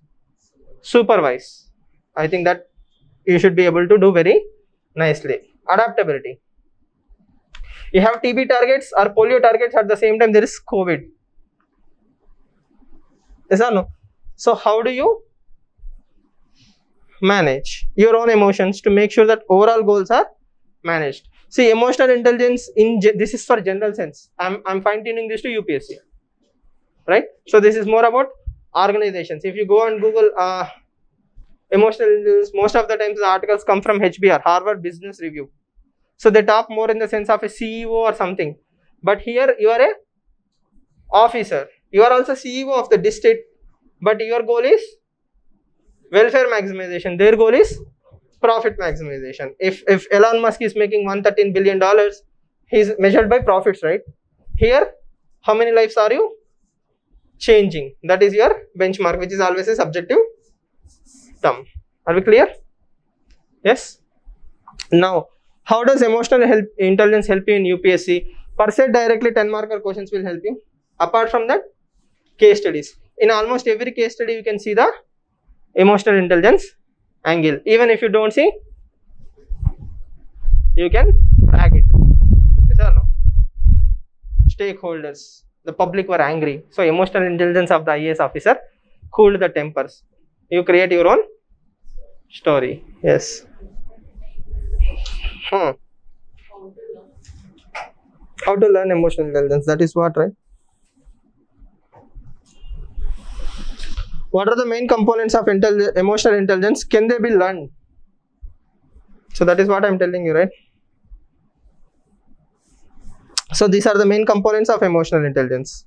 supervise. I think that you should be able to do very nicely. Adaptability. You have TB targets or polio targets at the same time there is COVID. Yes or no? So how do you manage your own emotions to make sure that overall goals are managed? See, emotional intelligence this is for general sense. I'm fine tuning this to UPSC, right? So this is more about organizations. If you go and Google emotional intelligence, most of the times the articles come from HBR, Harvard Business Review. So they talk more in the sense of a CEO or something. But here you are a officer. You are also CEO of the district, but your goal is welfare maximization. Their goal is profit maximization. If Elon Musk is making $113 billion, he's measured by profits, right? Here, how many lives are you changing? That is your benchmark, which is always a subjective term. Are we clear? Yes. Now, how does emotional intelligence help you in UPSC? Per se, directly 10 marker questions will help you. Apart from that, case studies. In almost every case study, you can see the emotional intelligence angle. Even if you don't see, you can track it. Yes or no? Stakeholders, the public were angry. So, emotional intelligence of the IAS officer cooled the tempers. You create your own story. Yes. How to learn emotional intelligence? That is what, right? What are the main components of emotional intelligence? Can they be learned? So that is what I am telling you, right? So these are the main components of emotional intelligence.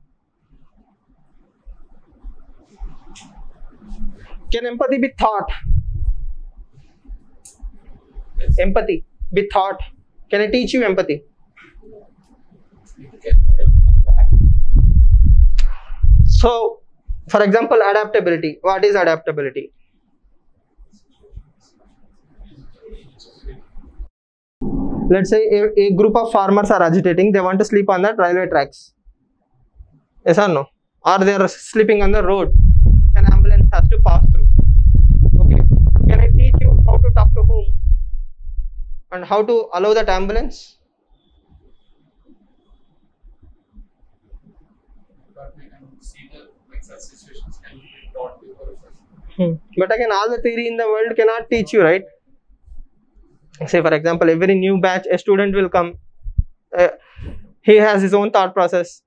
Can empathy be taught? Empathy be taught. Can I teach you empathy? So, for example, adaptability. What is adaptability? Let's say a group of farmers are agitating. They want to sleep on the railway tracks. Yes or no? Or they are sleeping on the road. An ambulance has to pass through. Okay. Can I teach you how to talk to whom? And how to allow that ambulance? But again, all the theory in the world cannot teach you, right? Say for example, every new batch, a student will come. He has his own thought process.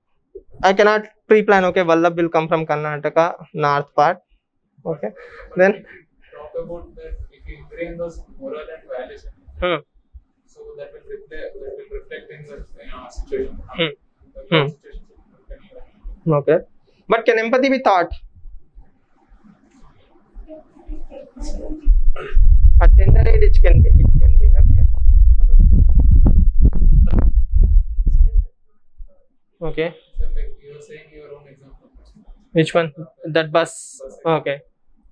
I cannot pre-plan, okay, Vallabh will come from Karnataka, north part. Okay. Then talk about that if you ingrain those moral and values, so that will reflect in the situation. Okay. But can empathy be taught? At tender age it can be. Okay. So like you were saying your own example. Which one? That bus. Okay.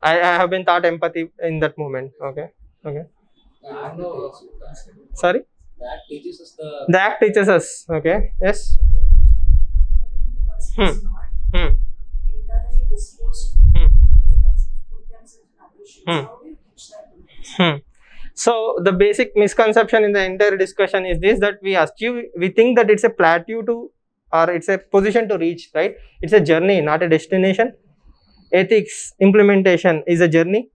I have been taught empathy in that moment. Okay. Okay. Sorry? The act teaches us The act teaches us. Okay. Yes. So the basic misconception in the entire discussion is this, that we think that it's a plateau to, or it's a position to reach, right? It's a journey, not a destination. Ethics implementation is a journey.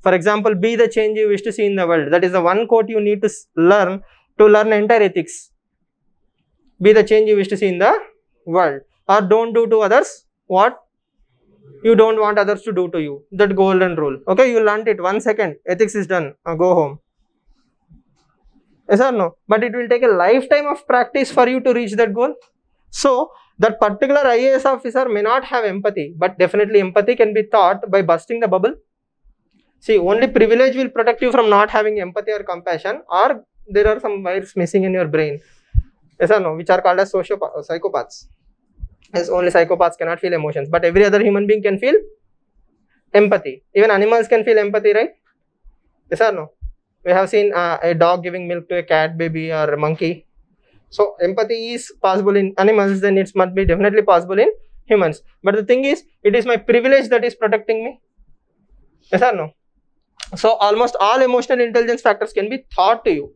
For example, be the change you wish to see in the world. That is the one quote you need to learn entire ethics. Be the change you wish to see in the world, or don't do to others what you don't want others to do to you. That golden rule. Okay, you learned it 1 second. Ethics is done. Go home. Yes or no? But it will take a lifetime of practice for you to reach that goal. So that particular IAS officer may not have empathy, but definitely empathy can be taught by busting the bubble. See, only privilege will protect you from not having empathy or compassion, or there are some wires missing in your brain. Yes or no? Which are called as psychopaths. Yes, only psychopaths cannot feel emotions, but every other human being can feel empathy. Even animals can feel empathy, right? Yes or no? We have seen a dog giving milk to a cat baby or a monkey. So empathy is possible in animals, then it must be definitely possible in humans. But the thing is, it is my privilege that is protecting me. Yes or no? So almost all emotional intelligence factors can be taught to you.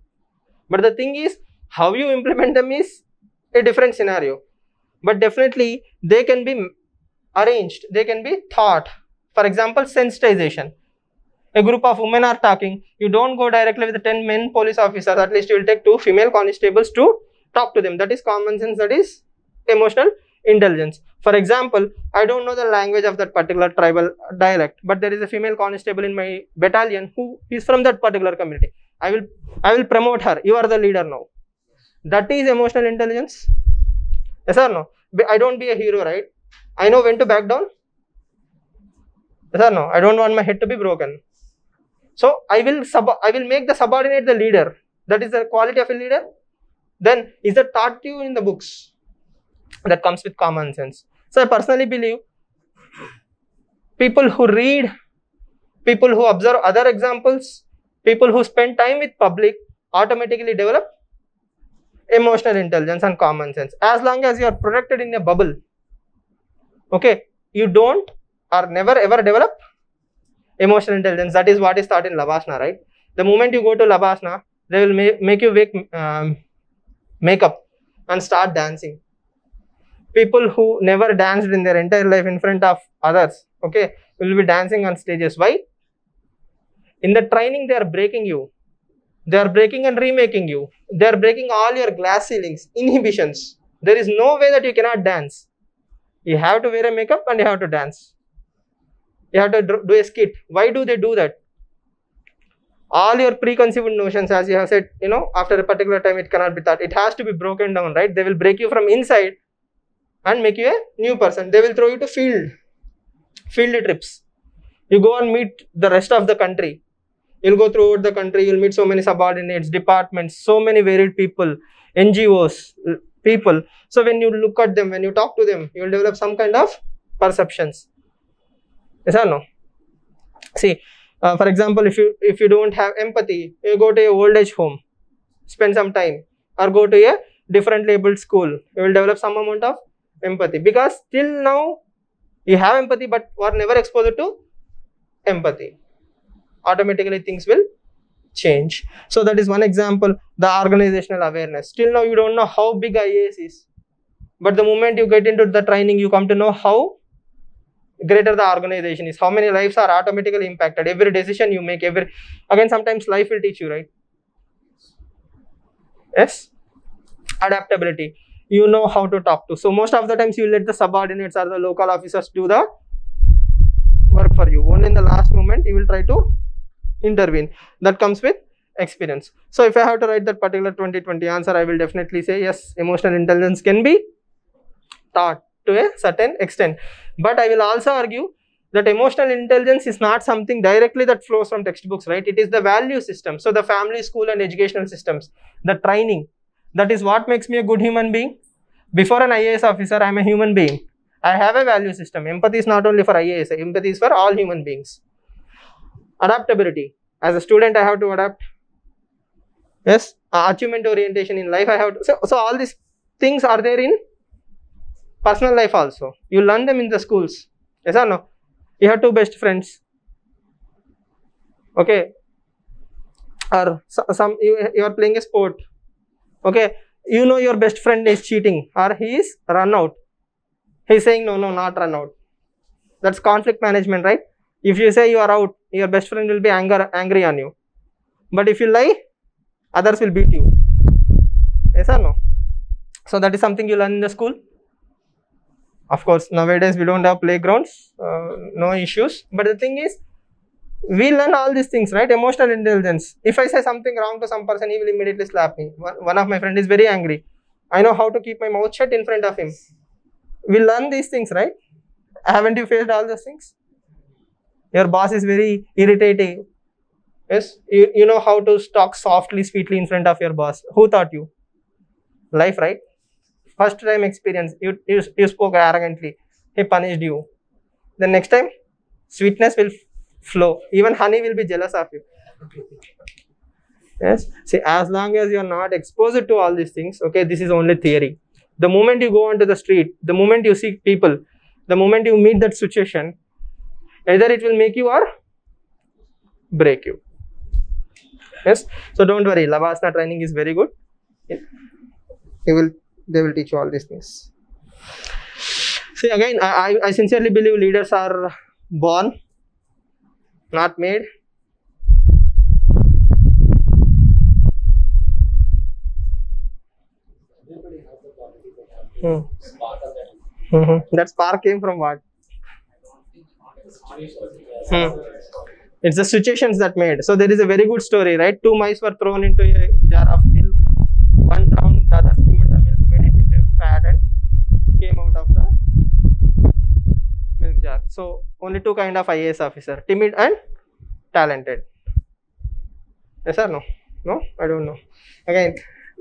But the thing is, how you implement them is a different scenario, but definitely they can be arranged, they can be taught. For example, sensitization. A group of women are talking, you don't go directly with the 10 men police officers, at least you will take 2 female constables to talk to them. That is common sense, that is emotional intelligence. For example, I don't know the language of that particular tribal dialect, but there is a female constable in my battalion who is from that particular community. I will promote her. You are the leader now. That is emotional intelligence. Yes or no? I don't be a hero, right? I know when to back down. Yes or no? I don't want my head to be broken. So I will make the subordinate the leader. That is the quality of a leader. Then is that taught to you in the books? That comes with common sense. So I personally believe people who read, people who observe other examples, people who spend time with public automatically develop emotional intelligence and common sense. As long as you are protected in a bubble, okay, you don't or never ever develop emotional intelligence. That is what is taught in Labasana, right? The moment you go to Labasana, they will make you wake makeup and start dancing. People who never danced in their entire life in front of others, okay, will be dancing on stages. Why? In the training, they are breaking you. They are breaking and remaking you. They are breaking all your glass ceilings, inhibitions. There is no way that you cannot dance. You have to wear a makeup and you have to dance. You have to do a skit. Why do they do that? All your preconceived notions, as you have said, after a particular time, it cannot be taught. It has to be broken down, right? They will break you from inside and make you a new person. They will throw you to field trips. You go and meet the rest of the country. You'll go throughout the country, you'll meet so many subordinates, departments, so many varied people, NGOs, people. So when you look at them, when you talk to them, you will develop some kind of perceptions. Yes or no? See, for example, if you don't have empathy, you go to a old age home, spend some time, or go to a differently abled school, you will develop some amount of empathy, because till now you have empathy but were never exposed to empathy. Automatically things will change. So that is one example. The organizational awareness. Till now you don't know how big IAS is, but the moment you get into the training, you come to know how greater the organization is, how many lives are automatically impacted. Every decision you make, again sometimes life will teach you, right? Yes. Adaptability. You know how to talk to. So most of the times you let the subordinates or the local officers do the work for you. Only in the last moment you will try to intervene. That comes with experience. So if I have to write that particular 2020 answer, I will definitely say yes, emotional intelligence can be taught to a certain extent. But I will also argue that emotional intelligence is not something directly that flows from textbooks, right? It is the value system. So the family, school and educational systems, the training, that is what makes me a good human being. Before an IAS officer, I am a human being. I have a value system. Empathy is not only for IAS, empathy is for all human beings. Adaptability. As a student, I have to adapt. Yes. Achievement orientation in life, I have to. So all these things are there in personal life also. You learn them in the schools. Yes or no? You have 2 best friends. Okay. Or you are playing a sport. Okay. You know your best friend is cheating or he is run out. He is saying no, not run out. That's conflict management, right? If you say you are out, your best friend will be angry on you. But if you lie, others will beat you. Yes or no? So that is something you learn in the school. Of course, nowadays we don't have playgrounds, no issues. But the thing is, we learn all these things, right? Emotional intelligence. If I say something wrong to some person, he will immediately slap me. One of my friends is very angry. I know how to keep my mouth shut in front of him. We learn these things, right? Haven't you faced all those things? Your boss is very irritating. Yes, you know how to talk softly, sweetly in front of your boss. Who taught you? Life, right? First time experience, you spoke arrogantly. He punished you. The next time, sweetness will flow. Even honey will be jealous of you. Yes. See, as long as you are not exposed to all these things, okay, this is only theory. The moment you go onto the street, the moment you see people, the moment you meet that situation, either it will make you or break you. Yes. So don't worry, Labasana training is very good. You will they will teach you all these things. See, again, I sincerely believe leaders are born, not made. That spark came from what? It's the situations that made. So there is a very good story, right? 2 mice were thrown into a jar of milk. One drowned, the other skimmed the milk, made it into a pad and came out of the milk jar. So only 2 kind of IAS officer, timid and talented. Yes or no? No, I don't know. Again,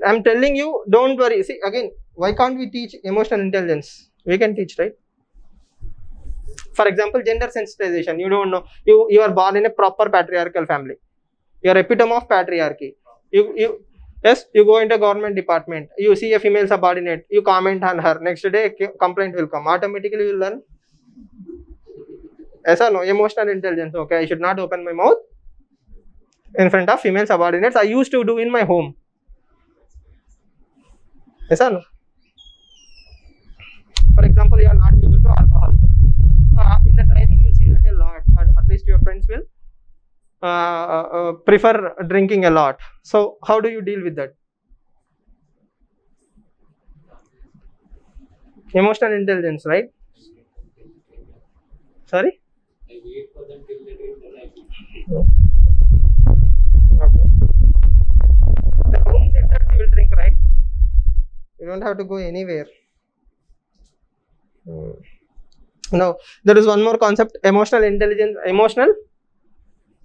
I'm telling you, don't worry. See, again, why can't we teach emotional intelligence? We can teach, right? For example, gender sensitization. You don't know. You are born in a proper patriarchal family. You are epitome of patriarchy. You go into a government department. You see a female subordinate. You comment on her. Next day, a complaint will come. Automatically, you will learn. Yes or no? Emotional intelligence. Okay, I should not open my mouth in front of female subordinates. I used to do in my home. Yes or no? For example, you are not used to alcohol. In the training, you see that a lot. At least your friends will prefer drinking a lot. So, how do you deal with that? Emotional intelligence, right? Sorry? I wait for them till they drink, then I drink. Okay. The room itself you will drink, right? You don't have to go anywhere. Now, there is one more concept, emotional intelligence, emotional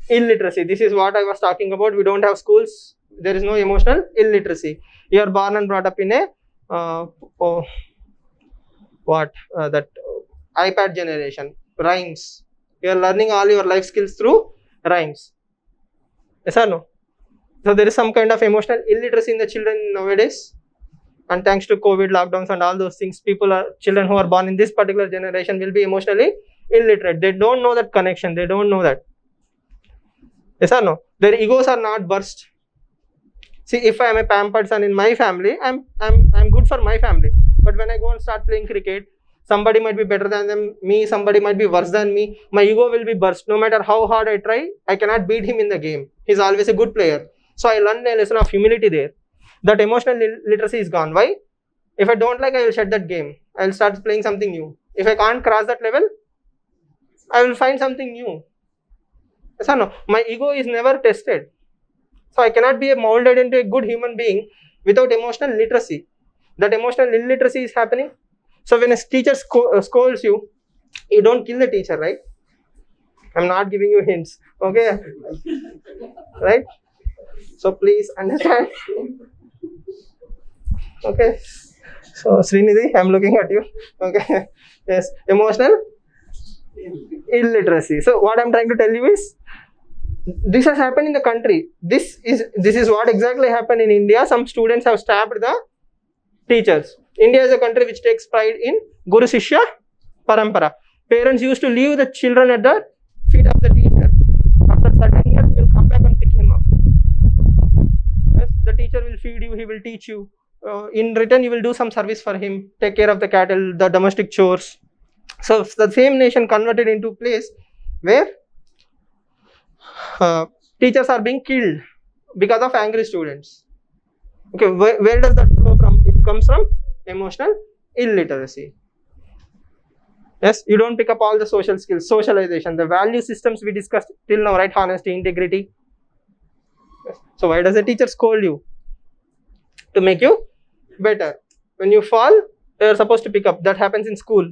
illiteracy. This is what I was talking about. We don't have schools. There is no emotional illiteracy. You are born and brought up in a iPad generation, rhymes. You are learning all your life skills through rhymes. Yes or no? So there is some kind of emotional illiteracy in the children nowadays. And thanks to COVID, lockdowns and all those things, children who are born in this particular generation will be emotionally illiterate. They don't know that connection. They don't know that. Yes or no? Their egos are not burst. See, if I am a pampered son in my family, I'm good for my family. But when I go and start playing cricket, somebody might be better than me, somebody might be worse than me. My ego will be burst. No matter how hard I try, I cannot beat him in the game. He's always a good player. So I learned a lesson of humility there. That emotional literacy is gone. Why? If I don't like, I will shut that game. I will start playing something new. If I can't cross that level, I will find something new. Yes or no? My ego is never tested. So I cannot be molded into a good human being without emotional literacy. That emotional illiteracy is happening. So when a teacher scolds you, you don't kill the teacher, right? I'm not giving you hints. Okay? Right? So please understand. Okay. So Srinidhi, I'm looking at you. Okay. Yes. Emotional illiteracy. So what I'm trying to tell you is, this has happened in the country. This is what exactly happened in India. Some students have stabbed the teachers. India is a country which takes pride in Guru Shishya Parampara. Parents used to leave the children at the feet of the teacher. After certain years, we will come back and pick him up. Yes, the teacher will feed you, he will teach you. In return, you will do some service for him, take care of the cattle, the domestic chores. So the same nation converted into a place where teachers are being killed because of angry students. Okay, where does that flow from? It comes from emotional illiteracy. Yes, you don't pick up all the social skills, socialization, the value systems we discussed till now, right? Honesty, integrity. Yes. So why does a teacher scold you? To make you better. When you fall, you are supposed to pick up. That happens in school.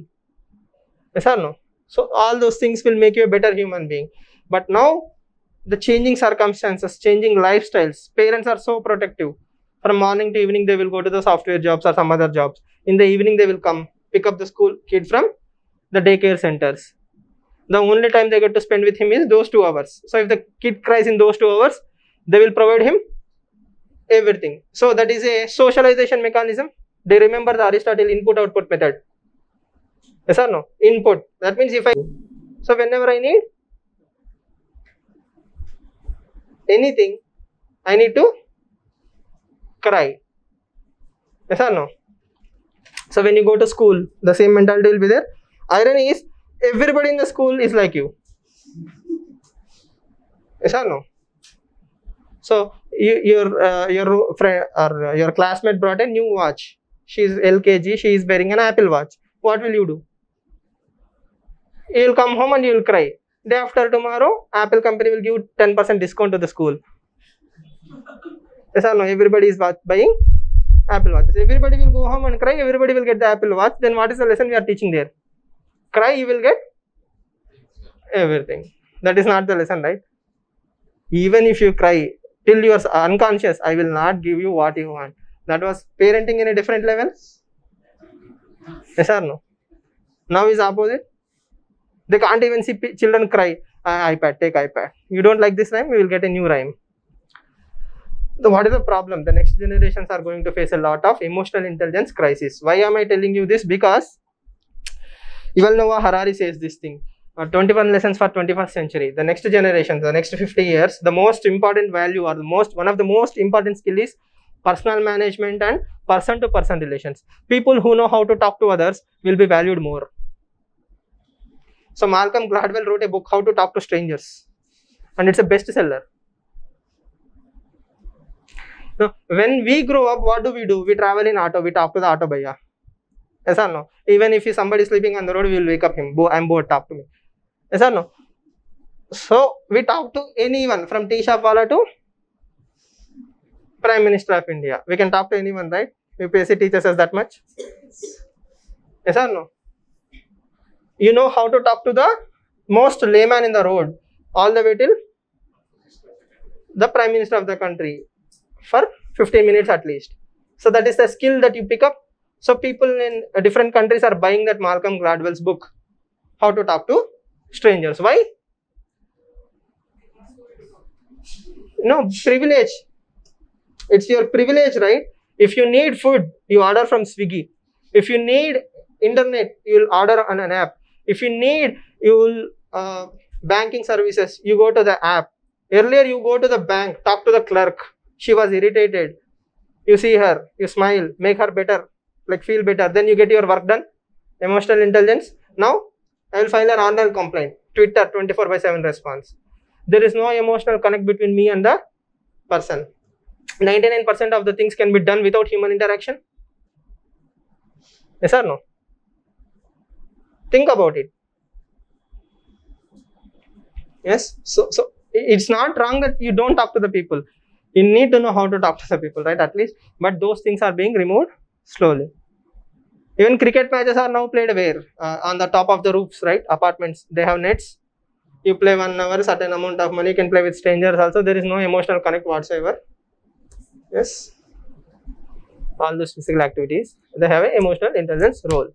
Yes or no? So all those things will make you a better human being. But now, the changing circumstances, changing lifestyles, parents are so protective. From morning to evening, they will go to the software jobs or some other jobs. In the evening, they will come pick up the school kid from the daycare centers. The only time they get to spend with him is those 2 hours. So if the kid cries in those 2 hours, they will provide him everything. So that is a socialization mechanism. They remember the Aristotle input-output method. Yes or no? Input. That means so whenever I need anything, I need to cry. Yes or no? So when you go to school, the same mentality will be there. Irony is, everybody in the school is like you. Yes or no? So your friend or your classmate brought a new watch. She is LKG. She is wearing an Apple watch. What will you do? You will come home and you will cry. Day after tomorrow, Apple company will give 10% discount to the school. Yes or no? Everybody is buying Apple watches. Everybody will go home and cry. Everybody will get the Apple watch. Then what is the lesson we are teaching there? Cry, you will get everything. That is not the lesson, right? Even if you cry till you are unconscious, I will not give you what you want. That was parenting in a different level. Yes or no? Now is opposite. They can't even see children cry. iPad, take iPad. You don't like this rhyme, we will get a new rhyme. So what is the problem? The next generations are going to face a lot of emotional intelligence crisis. Why am I telling you this? Because Yuval Noah Harari says this thing. 21 lessons for 21st century. The next generation, the next 50 years, the most important value or one of the most important skill is personal management and person-to-person relations. People who know how to talk to others will be valued more. So Malcolm Gladwell wrote a book, How to Talk to Strangers, and it's a bestseller. Now, when we grow up, what do? We travel in auto, we talk to the auto bhaiya. Yes or no? Even if somebody is sleeping on the road, we will wake up him. I'm bored, talk to me. Yes or no? So we talk to anyone from tea shop wala to Prime Minister of India. We can talk to anyone, right? UPSC teaches us that much. Yes or no? You know how to talk to the most layman in the road, all the way till the Prime Minister of the country for 15 minutes at least. So that is the skill that you pick up. So people in different countries are buying that Malcolm Gladwell's book, How to Talk to Strangers. Why? No, privilege. It's your privilege, right? If you need food, you order from Swiggy. If you need internet, you will order on an app. If you need banking services, you go to the app. Earlier, you go to the bank, talk to the clerk. She was irritated. You see her, you smile, make her better, like feel better. Then you get your work done. Emotional intelligence. Now, I will file an online complaint. Twitter, 24/7 response. There is no emotional connect between me and the person. 99% of the things can be done without human interaction. Yes or no? Think about it. Yes. So it's not wrong that you don't talk to the people. You need to know how to talk to the people, right? At least. But those things are being removed slowly. Even cricket matches are now played where? On the top of the roofs, right? Apartments. They have nets. You play 1 hour, certain amount of money. You can play with strangers also. There is no emotional connect whatsoever. Yes. All those physical activities, they have an emotional intelligence role.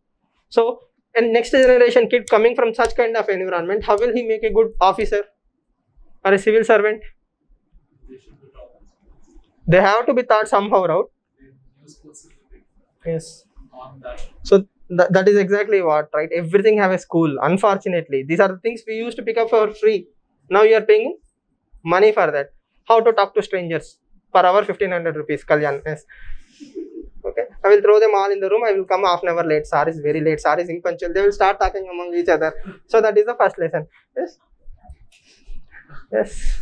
So, a next generation kid coming from such kind of environment, how will he make a good officer or a civil servant? They have to be taught somehow, right? Yes. So that is exactly what, right? Everything have a school. Unfortunately, these are the things we used to pick up for free. Now you are paying money for that. How to talk to strangers per hour, 1500 rupees. Kalyan. Yes. Okay. I will throw them all in the room. I will come half an hour late. Sir is very late. Sir is impunctual. They will start talking among each other. So that is the first lesson. Yes. Yes.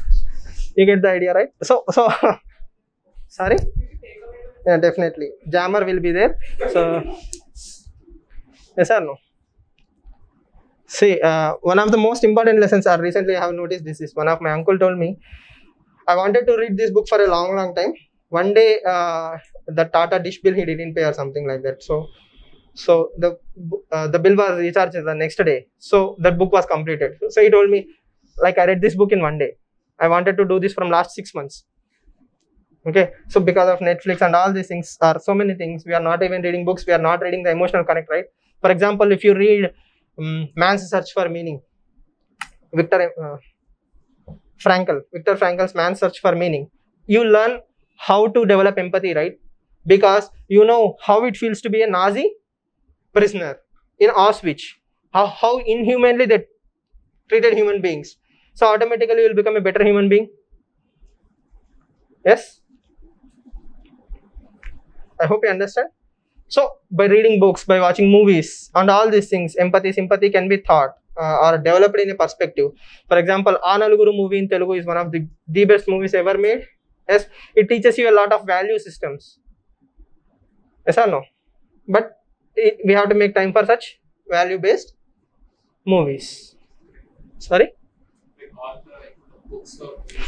You get the idea, right? So sorry. Yeah, definitely. Jammer will be there. So yes or no? See, one of the most important lessons are recently I have noticed this is one of my uncle told me. I wanted to read this book for a long time. One day, the Tata dish bill he didn't pay or something like that. So the bill was recharged the next day. So that book was completed. So he told me, like I read this book in one day. I wanted to do this from last 6 months. Okay. So because of Netflix and all these things are so many things, we are not even reading books. We are not reading the emotional connect, right? For example, if you read Man's Search for Meaning, Viktor Frankl's Man's Search for Meaning, you learn how to develop empathy, right? Because you know how it feels to be a Nazi prisoner in Auschwitz, how inhumanely they treated human beings. So automatically you will become a better human being. Yes? I hope you understand. So by reading books, by watching movies and all these things, empathy, sympathy can be taught or developed in a perspective. For example, Analuguru movie in Telugu is one of the best movies ever made. Yes, it teaches you a lot of value systems. Yes or no? But we have to make time for such value-based movies. Sorry?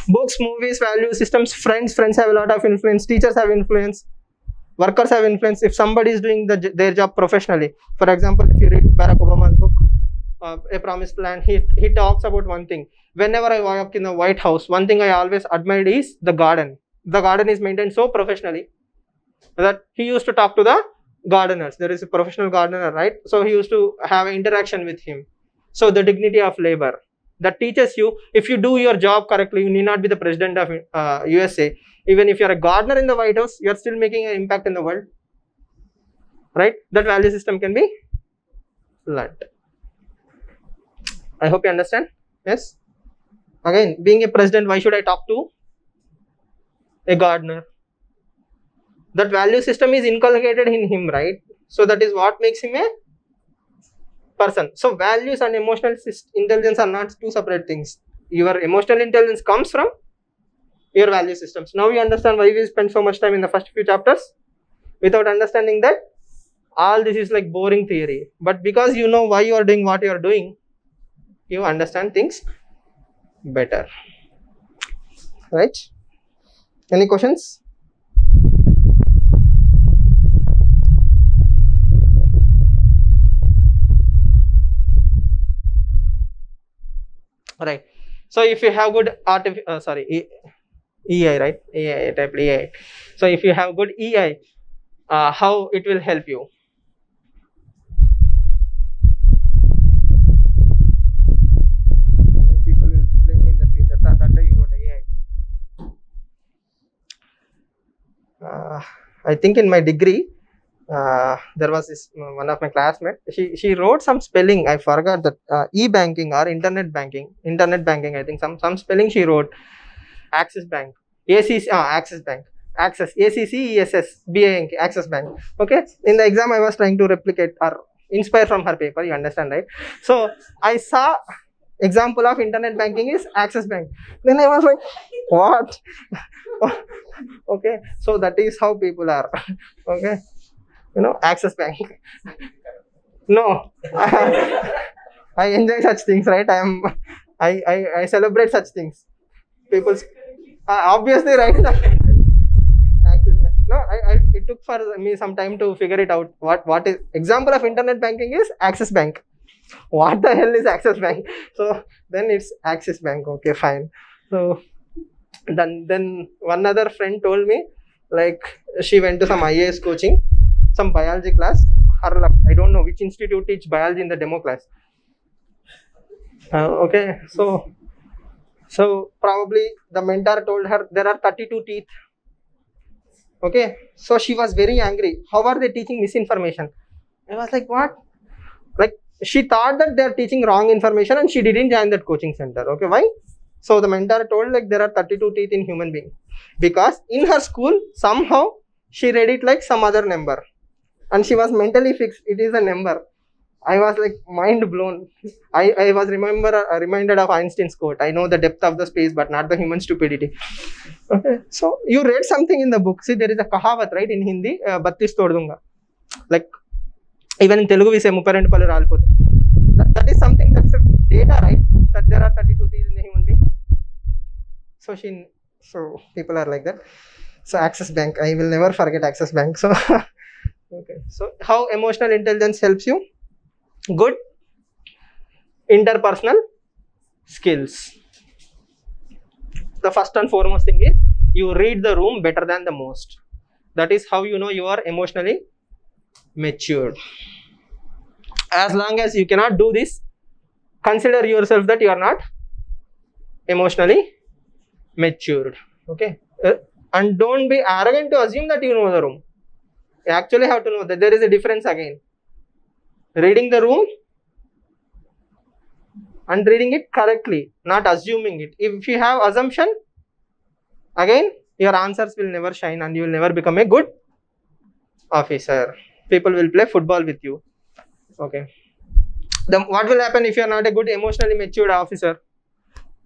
Books, movies, value systems, friends have a lot of influence, teachers have influence, workers have influence. If somebody is doing their job professionally, for example, if you read Barack Obama's book, A Promised Land, he talks about one thing. Whenever I walk in the White House, one thing I always admired is the garden. The garden is maintained so professionally that he used to talk to the gardeners. There is a professional gardener, right? So he used to have an interaction with him. So the dignity of labor. That teaches you, if you do your job correctly, you need not be the president of USA. Even if you're a gardener in the White House, you're still making an impact in the world. Right? That value system can be learned. I hope you understand. Yes? Again, being a president, why should I talk to a gardener? That value system is inculcated in him, right? So that is what makes him a person. So values and emotional intelligence are not two separate things. Your emotional intelligence comes from your value systems. Now you understand why we spend so much time in the first few chapters. Without understanding that, all this is like boring theory. But because you know why you are doing what you are doing, you understand things better. Right? Any questions? Right. So if you have good EI, right? EI, type EI. So if you have good EI, how it will help you? And people will blame me in the future that you wrote AI. I think in my degree, there was this one of my classmates. She wrote some spelling. I forgot that e-banking or internet banking. I think some spelling she wrote. Axis Bank, Axis Bank, Access, ACCESS, BANK, Access Bank. Okay. In the exam, I was trying to replicate or inspire from her paper. You understand, right? So I saw example of internet banking is Axis Bank. Then I was like, what? Okay. So that is how people are. Okay. You know, Axis Bank. No, I enjoy such things, right? I celebrate such things. People, obviously, right? Axis Bank. No, it took for me some time to figure it out. What is example of internet banking is Axis Bank. What the hell is Axis Bank? So then it's Axis Bank. Okay, fine. So then one other friend told me, like, she went to some IAS coaching, some biology class. I don't know which institute teach biology in the demo class. Okay, so probably the mentor told her there are 32 teeth. Okay, so she was very angry. How are they teaching misinformation? I was like, what? Like, she thought that they are teaching wrong information and she didn't join that coaching center. Okay, why? So the mentor told, like, there are 32 teeth in human being, because in her school somehow she read it like some other number and she was mentally fixed. It is a number. I was like mind blown. I was reminded of Einstein's quote. I know the depth of the space, but not the human stupidity. Okay. So you read something in the book. See, there is a kahavat, right, in Hindi, 32 tod dunga. Like, even in Telugu we say Mupparendu Pallu Ralipothe. That is something, that's a data, right? That there are 32 teeth in the human being. So people are like that. So Axis Bank, I will never forget Axis Bank. So okay. So how emotional intelligence helps you? Good interpersonal skills. The first and foremost thing is you read the room better than the most. That is how you know you are emotionally matured. As long as you cannot do this, consider yourself that you are not emotionally matured. Okay. And don't be arrogant to assume that you know the room. You actually have to know that there is a difference again. Reading the room and reading it correctly, not assuming it. If you have assumption, again your answers will never shine and you will never become a good officer. people will play football with you. Okay. Then what will happen if you are not a good emotionally matured officer?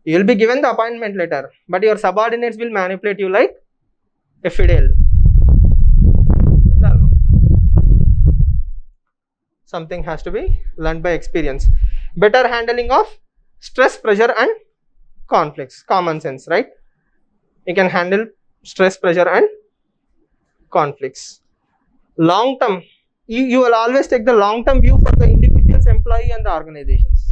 You will be given the appointment letter, but your subordinates will manipulate you like a fiddle. Yes or no? Something has to be learned by experience. Better handling of stress, pressure and conflicts. Common sense, right? You can handle stress, pressure and conflicts. Long term, you will always take the long term view for the individual's employee and the organizations.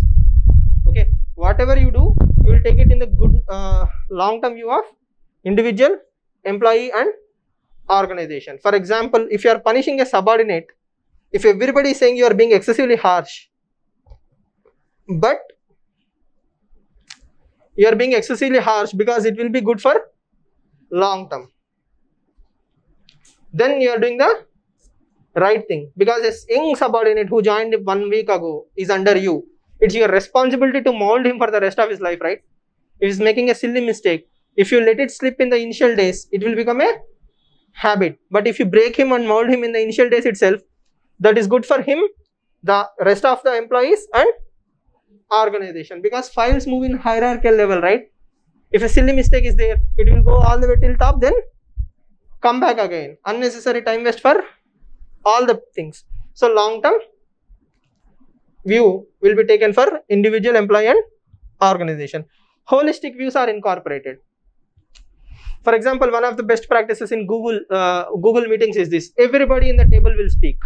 Okay, whatever you do, you will take it in the good long term view of individual, employee and organization. For example, if you are punishing a subordinate, if everybody is saying you are being excessively harsh, but you are being excessively harsh because it will be good for long term, then you are doing the right thing, because a young subordinate who joined 1 week ago is under you. It's your responsibility to mold him for the rest of his life, right? If he's making a silly mistake, if you let it slip in the initial days, it will become a habit. But if you break him and mold him in the initial days itself, that is good for him, the rest of the employees and organization, because files move in hierarchical level, right? If a silly mistake is there, it will go all the way till top, then come back again. Unnecessary time waste for all the things. So long term view will be taken for individual, employee and organization. Holistic views are incorporated. For example, one of the best practices in Google meetings is this: everybody in the table will speak.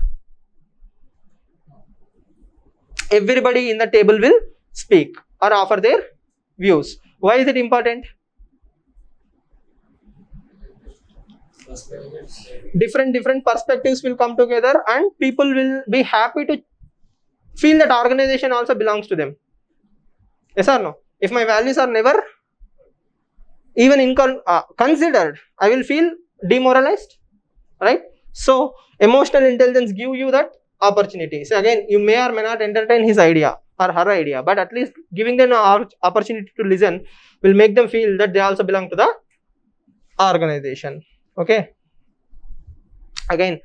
Everybody in the table will speak or offer their views. Why is it important? Different perspectives will come together and people will be happy to feel that organization also belongs to them. Yes or no? If my values are never even considered, I will feel demoralized, right? So emotional intelligence give you that opportunity. So again, you may or may not entertain his idea or her idea, but at least giving them an opportunity to listen will make them feel that they also belong to the organization. Okay. Again,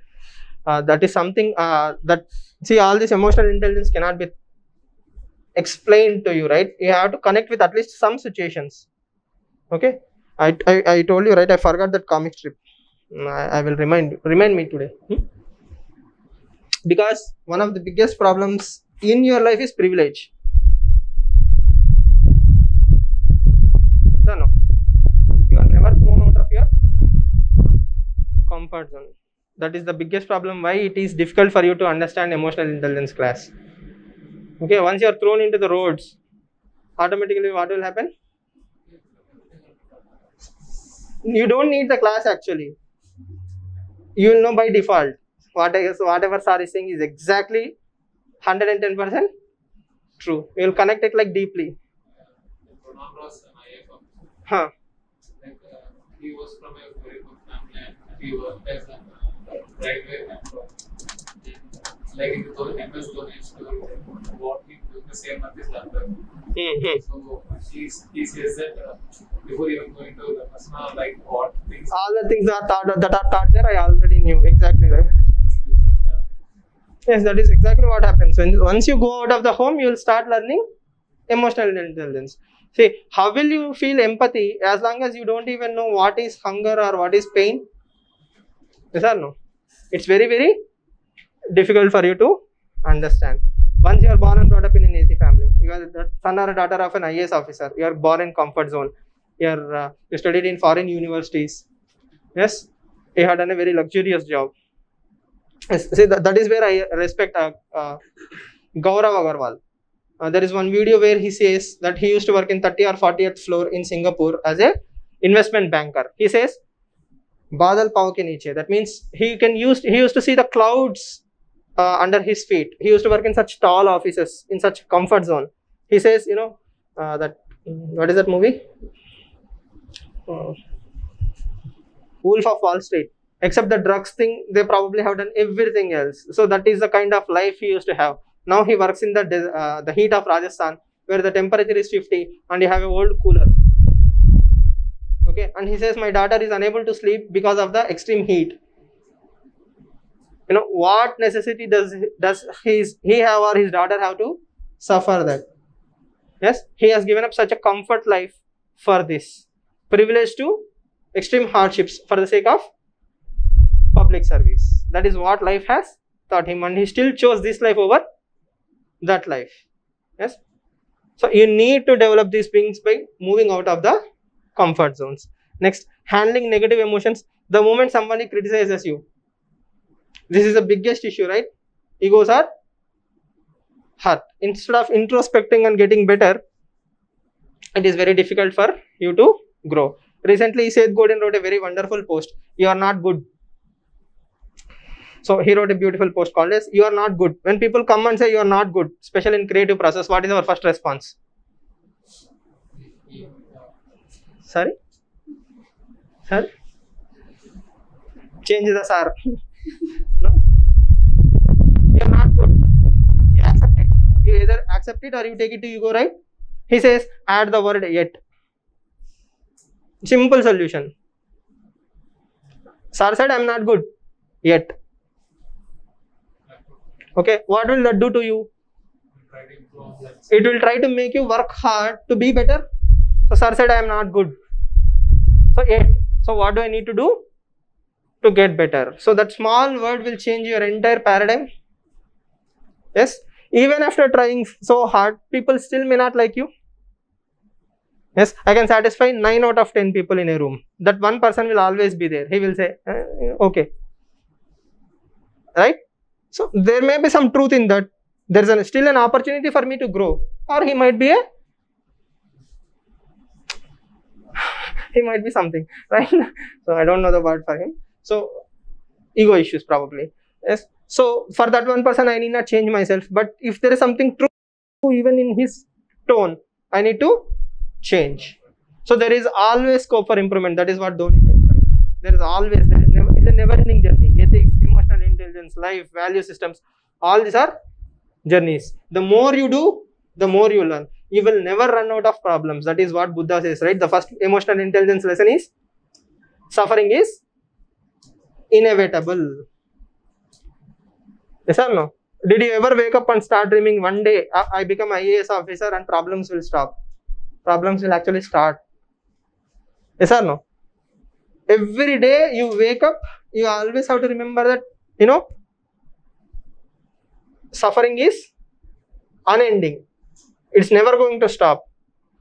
that is something that, see, all this emotional intelligence cannot be explained to you, right? You have to connect with at least some situations. Okay. I told you, right? I forgot that comic strip. I will remind me today. Because one of the biggest problems in your life is privilege. So no, you are never thrown out of your comfort zone. That is the biggest problem why it is difficult for you to understand emotional intelligence class. Okay, once you are thrown into the roads, automatically what will happen? You don't need the class actually. You will know by default. Whatever sir is saying is exactly 110% true. You will connect it like deeply. Ronald Ross and IF. Huh. Like, he was from a very good family and he worked as a railway employee. Like in the MS donates to what he do the same month is London. So he says that before even going to the Asna, like what things. All the things that are taught there, I already knew. Exactly right. Yes, that is exactly what happens. Once you go out of the home, you will start learning emotional intelligence. See, how will you feel empathy as long as you don't even know what is hunger or what is pain? Yes or no? It's very, very difficult for you to understand. Once you are born and brought up in an AC family, you are the son or a daughter of an IAS officer, you are born in comfort zone, you studied in foreign universities, yes, you have done a very luxurious job. See, that is where I respect Gaurav Agarwal. There is one video where he says that he used to work in 30th or 40th floor in Singapore as a investment banker. He says, Badal pav ke niche. That means he used to see the clouds under his feet. He used to work in such tall offices, in such comfort zone. He says, you know, that, what is that movie? Wolf of Wall Street. Except the drugs thing, they probably have done everything else. So that is the kind of life he used to have. Now he works in the heat of Rajasthan, where the temperature is 50 and you have a old cooler. Okay, and he says, my daughter is unable to sleep because of the extreme heat. You know, what necessity does he have or his daughter have to suffer that? Yes, he has given up such a comfort life for this, privilege to extreme hardships for the sake of public service. That is what life has taught him, and he still chose this life over that life. Yes, so you need to develop these things by moving out of the comfort zones. Next, handling negative emotions. The moment somebody criticizes you, this is the biggest issue, right? Egos are hurt. Instead of introspecting and getting better, it is very difficult for you to grow. Recently, Seth Godin wrote a very wonderful post. You are not good. So he wrote a beautiful post called as "You are not good." When people come and say you are not good, especially in creative process, what is our first response? Sorry? Change the sir. No? You are not good. You accept it. You either accept it or you take it to ego, right? He says, add the word yet. Simple solution. Sir said, I am not good yet. Okay, what will that do to you? It will try to make you work hard to be better. So, sir said, I am not good. So, yet. So, what do I need to do to get better? So, that small word will change your entire paradigm. Yes, even after trying so hard, people still may not like you. Yes, I can satisfy 9 out of 10 people in a room. That one person will always be there. He will say, okay. Right? So, there may be some truth in that. There is still an opportunity for me to grow. Or he might be something, right? So, I don't know the word for him. So, ego issues probably. Yes. So, for that one person, I need not change myself. But if there is something true, even in his tone, I need to change. So, there is always scope for improvement. That is what Dhoni says, right? There is never, it's a never-ending journey. Ethics, emotional intelligence, life, value systems, all these are journeys. The more you do, the more you learn. You will never run out of problems. That is what Buddha says, right? The first emotional intelligence lesson is suffering is inevitable. Yes or no? Did you ever wake up and start dreaming one day I become IAS officer and problems will stop? Problems will actually start. Yes or no? Every day you wake up, you always have to remember that, you know, suffering is unending. It's never going to stop.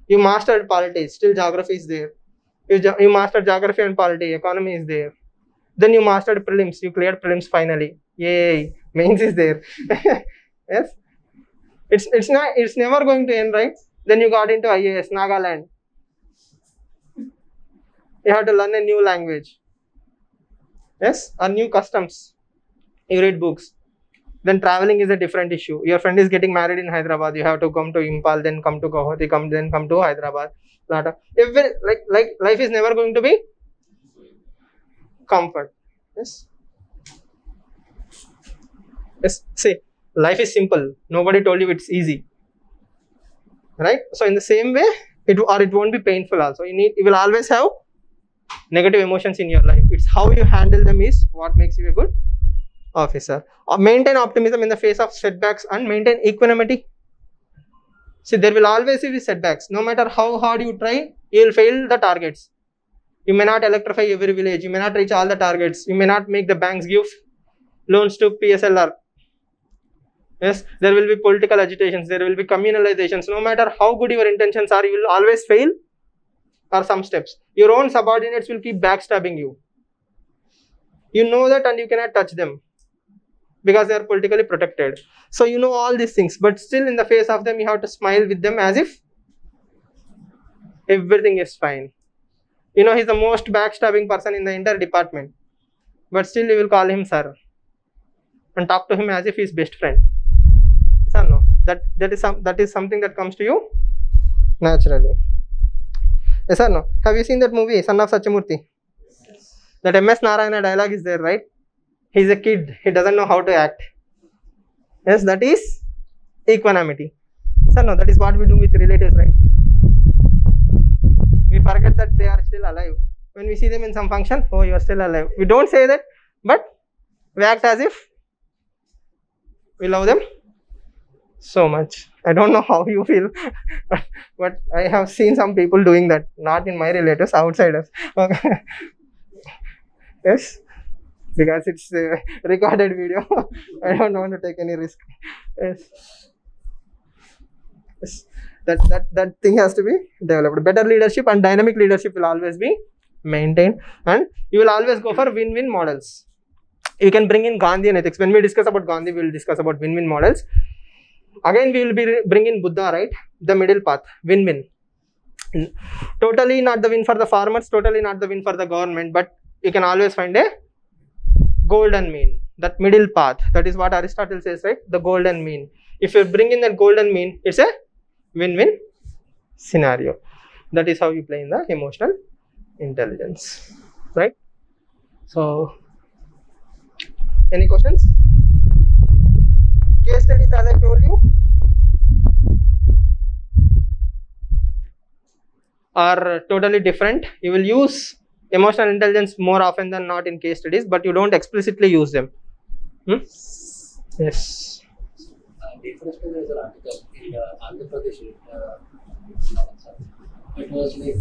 You mastered politics, still geography is there. You mastered geography and polity, economy is there. Then you mastered prelims, you cleared prelims finally. Yay, mains is there. Yes, it's never going to end, right? Then you got into IAS, Nagaland. You have to learn a new language. Yes, or new customs. You read books. Then traveling is a different issue. Your friend is getting married in Hyderabad. You have to come to Impal, then come to Guwahati, then come to Hyderabad. Like life is never going to be comfort. Yes. Yes. See, life is simple. Nobody told you it's easy. Right? So in the same way, it won't be painful also. You will always have negative emotions in your life. It's how you handle them is what makes you a good officer. Maintain optimism in the face of setbacks and maintain equanimity. See, there will always be setbacks. No matter how hard you try, you will fail the targets. You may not electrify every village. You may not reach all the targets. You may not make the banks give loans to PSLR. Yes, there will be political agitations. There will be communalizations. No matter how good your intentions are, you will always fail or some steps. Your own subordinates will keep backstabbing you. You know that and you cannot touch them because they are politically protected. So you know all these things, but still in the face of them, you have to smile with them as if everything is fine. You know, he's the most backstabbing person in the entire department, but still you will call him sir and talk to him as if he's best friend. Yes or no? That is something that comes to you naturally. Yes or no? Have you seen that movie, Son of Satchamurthy? That MS Narayana dialogue is there, right? He's a kid. He doesn't know how to act. Yes, that is equanimity. So no, that is what we do with relatives, right? We forget that they are still alive. When we see them in some function, oh, you are still alive. We don't say that, but we act as if We love them so much. I don't know how you feel, but I have seen some people doing that. Not in my relatives, outsiders. Okay. Yes, because it's a recorded video. I don't want to take any risk. Yes. Yes. That thing has to be developed. Better leadership and dynamic leadership will always be maintained, and you will always go for win-win models. You can bring in Gandhian ethics. When we discuss about Gandhi, we will discuss about win-win models. Again, we will be bringing Buddha, right? The middle path, win-win. Totally not the win for the farmers, totally not the win for the government, but you can always find a golden mean, that middle path. That is what Aristotle says, right? The golden mean. If you bring in that golden mean, it's a win-win scenario. That is how you play in the emotional intelligence, right? So, any questions? Case studies, as I told you, are totally different. You will use emotional intelligence more often than not in case studies, but you don't explicitly use them. Yes. Day for yesterday there was an article in Andhra Pradesh. It was like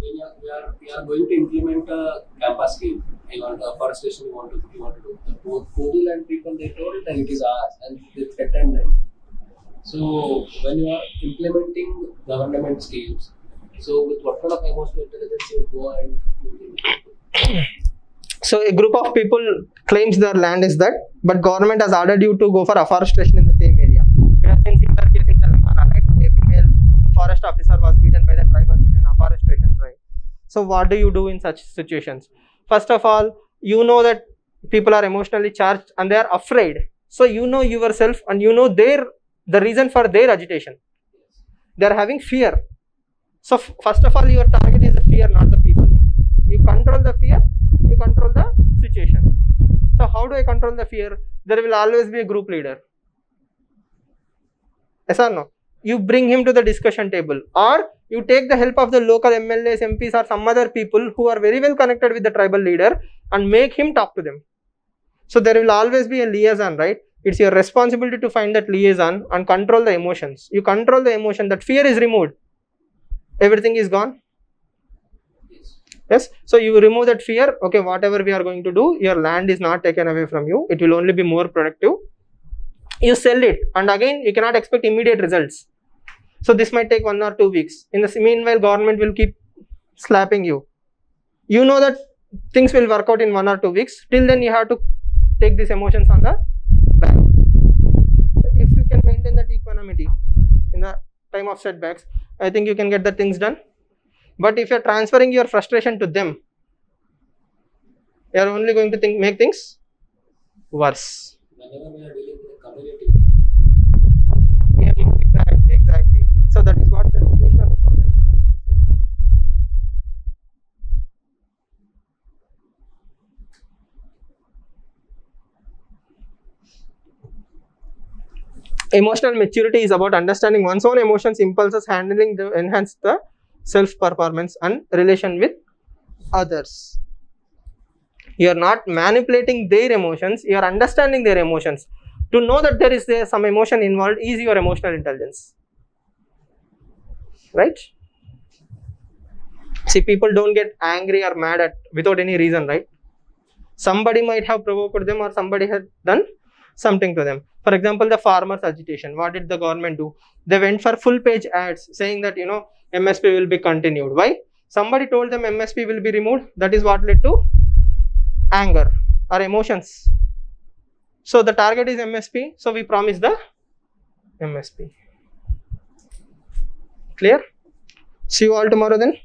we are going to implement a campus scheme. You want afforestation, you want to do. Both Kodal and people, they told that it is ours, and they threatened them. So when you are implementing government schemes, so with what kind of emotional intelligence you go and implement? So a group of people claims their land is that, but government has ordered you to go for afforestation in the same area. We have seen similar case in Telangana, right? A female forest officer was beaten by the tribals in an afforestation drive. So what do you do in such situations? First of all, you know that people are emotionally charged and they are afraid. So you know yourself and you know the reason for their agitation. They are having fear. So first of all, your target is the fear, not the people. You control the fear, you control the situation. So how do I control the fear? There will always be a group leader. Yes or no? You bring him to the discussion table, or you take the help of the local MLAs, MPs or some other people who are very well connected with the tribal leader and make him talk to them. So there will always be a liaison, right? It's your responsibility to find that liaison and control the emotions. You control the emotion, that fear is removed. Everything is gone. Yes. So you remove that fear. Okay, whatever we are going to do, your land is not taken away from you. It will only be more productive. You sell it, and again you cannot expect immediate results. So this might take 1 or 2 weeks. In the meanwhile, government will keep slapping you. You know that things will work out in 1 or 2 weeks. Till then, you have to take these emotions on the back. If you can maintain that equanimity in the time of setbacks, I think you can get the things done. But if you are transferring your frustration to them, you are only going to make things worse. Whenever we are dealing with a community. Yeah, exactly. So that is what the definition of emotional intelligence is. Emotional maturity is about understanding one's own emotions, impulses, handling to enhance the self-performance and relation with others. You are not manipulating their emotions, you are understanding their emotions. To know that there is some emotion involved is your emotional intelligence. Right? See, people don't get angry or mad without any reason, right? Somebody might have provoked them or somebody had done something to them. For example, the farmers' agitation. What did the government do? They went for full page ads saying that, MSP will be continued. Why? Somebody told them MSP will be removed. That is what led to anger or emotions. So the target is MSP. So we promise the MSP. Clear? See you all tomorrow then.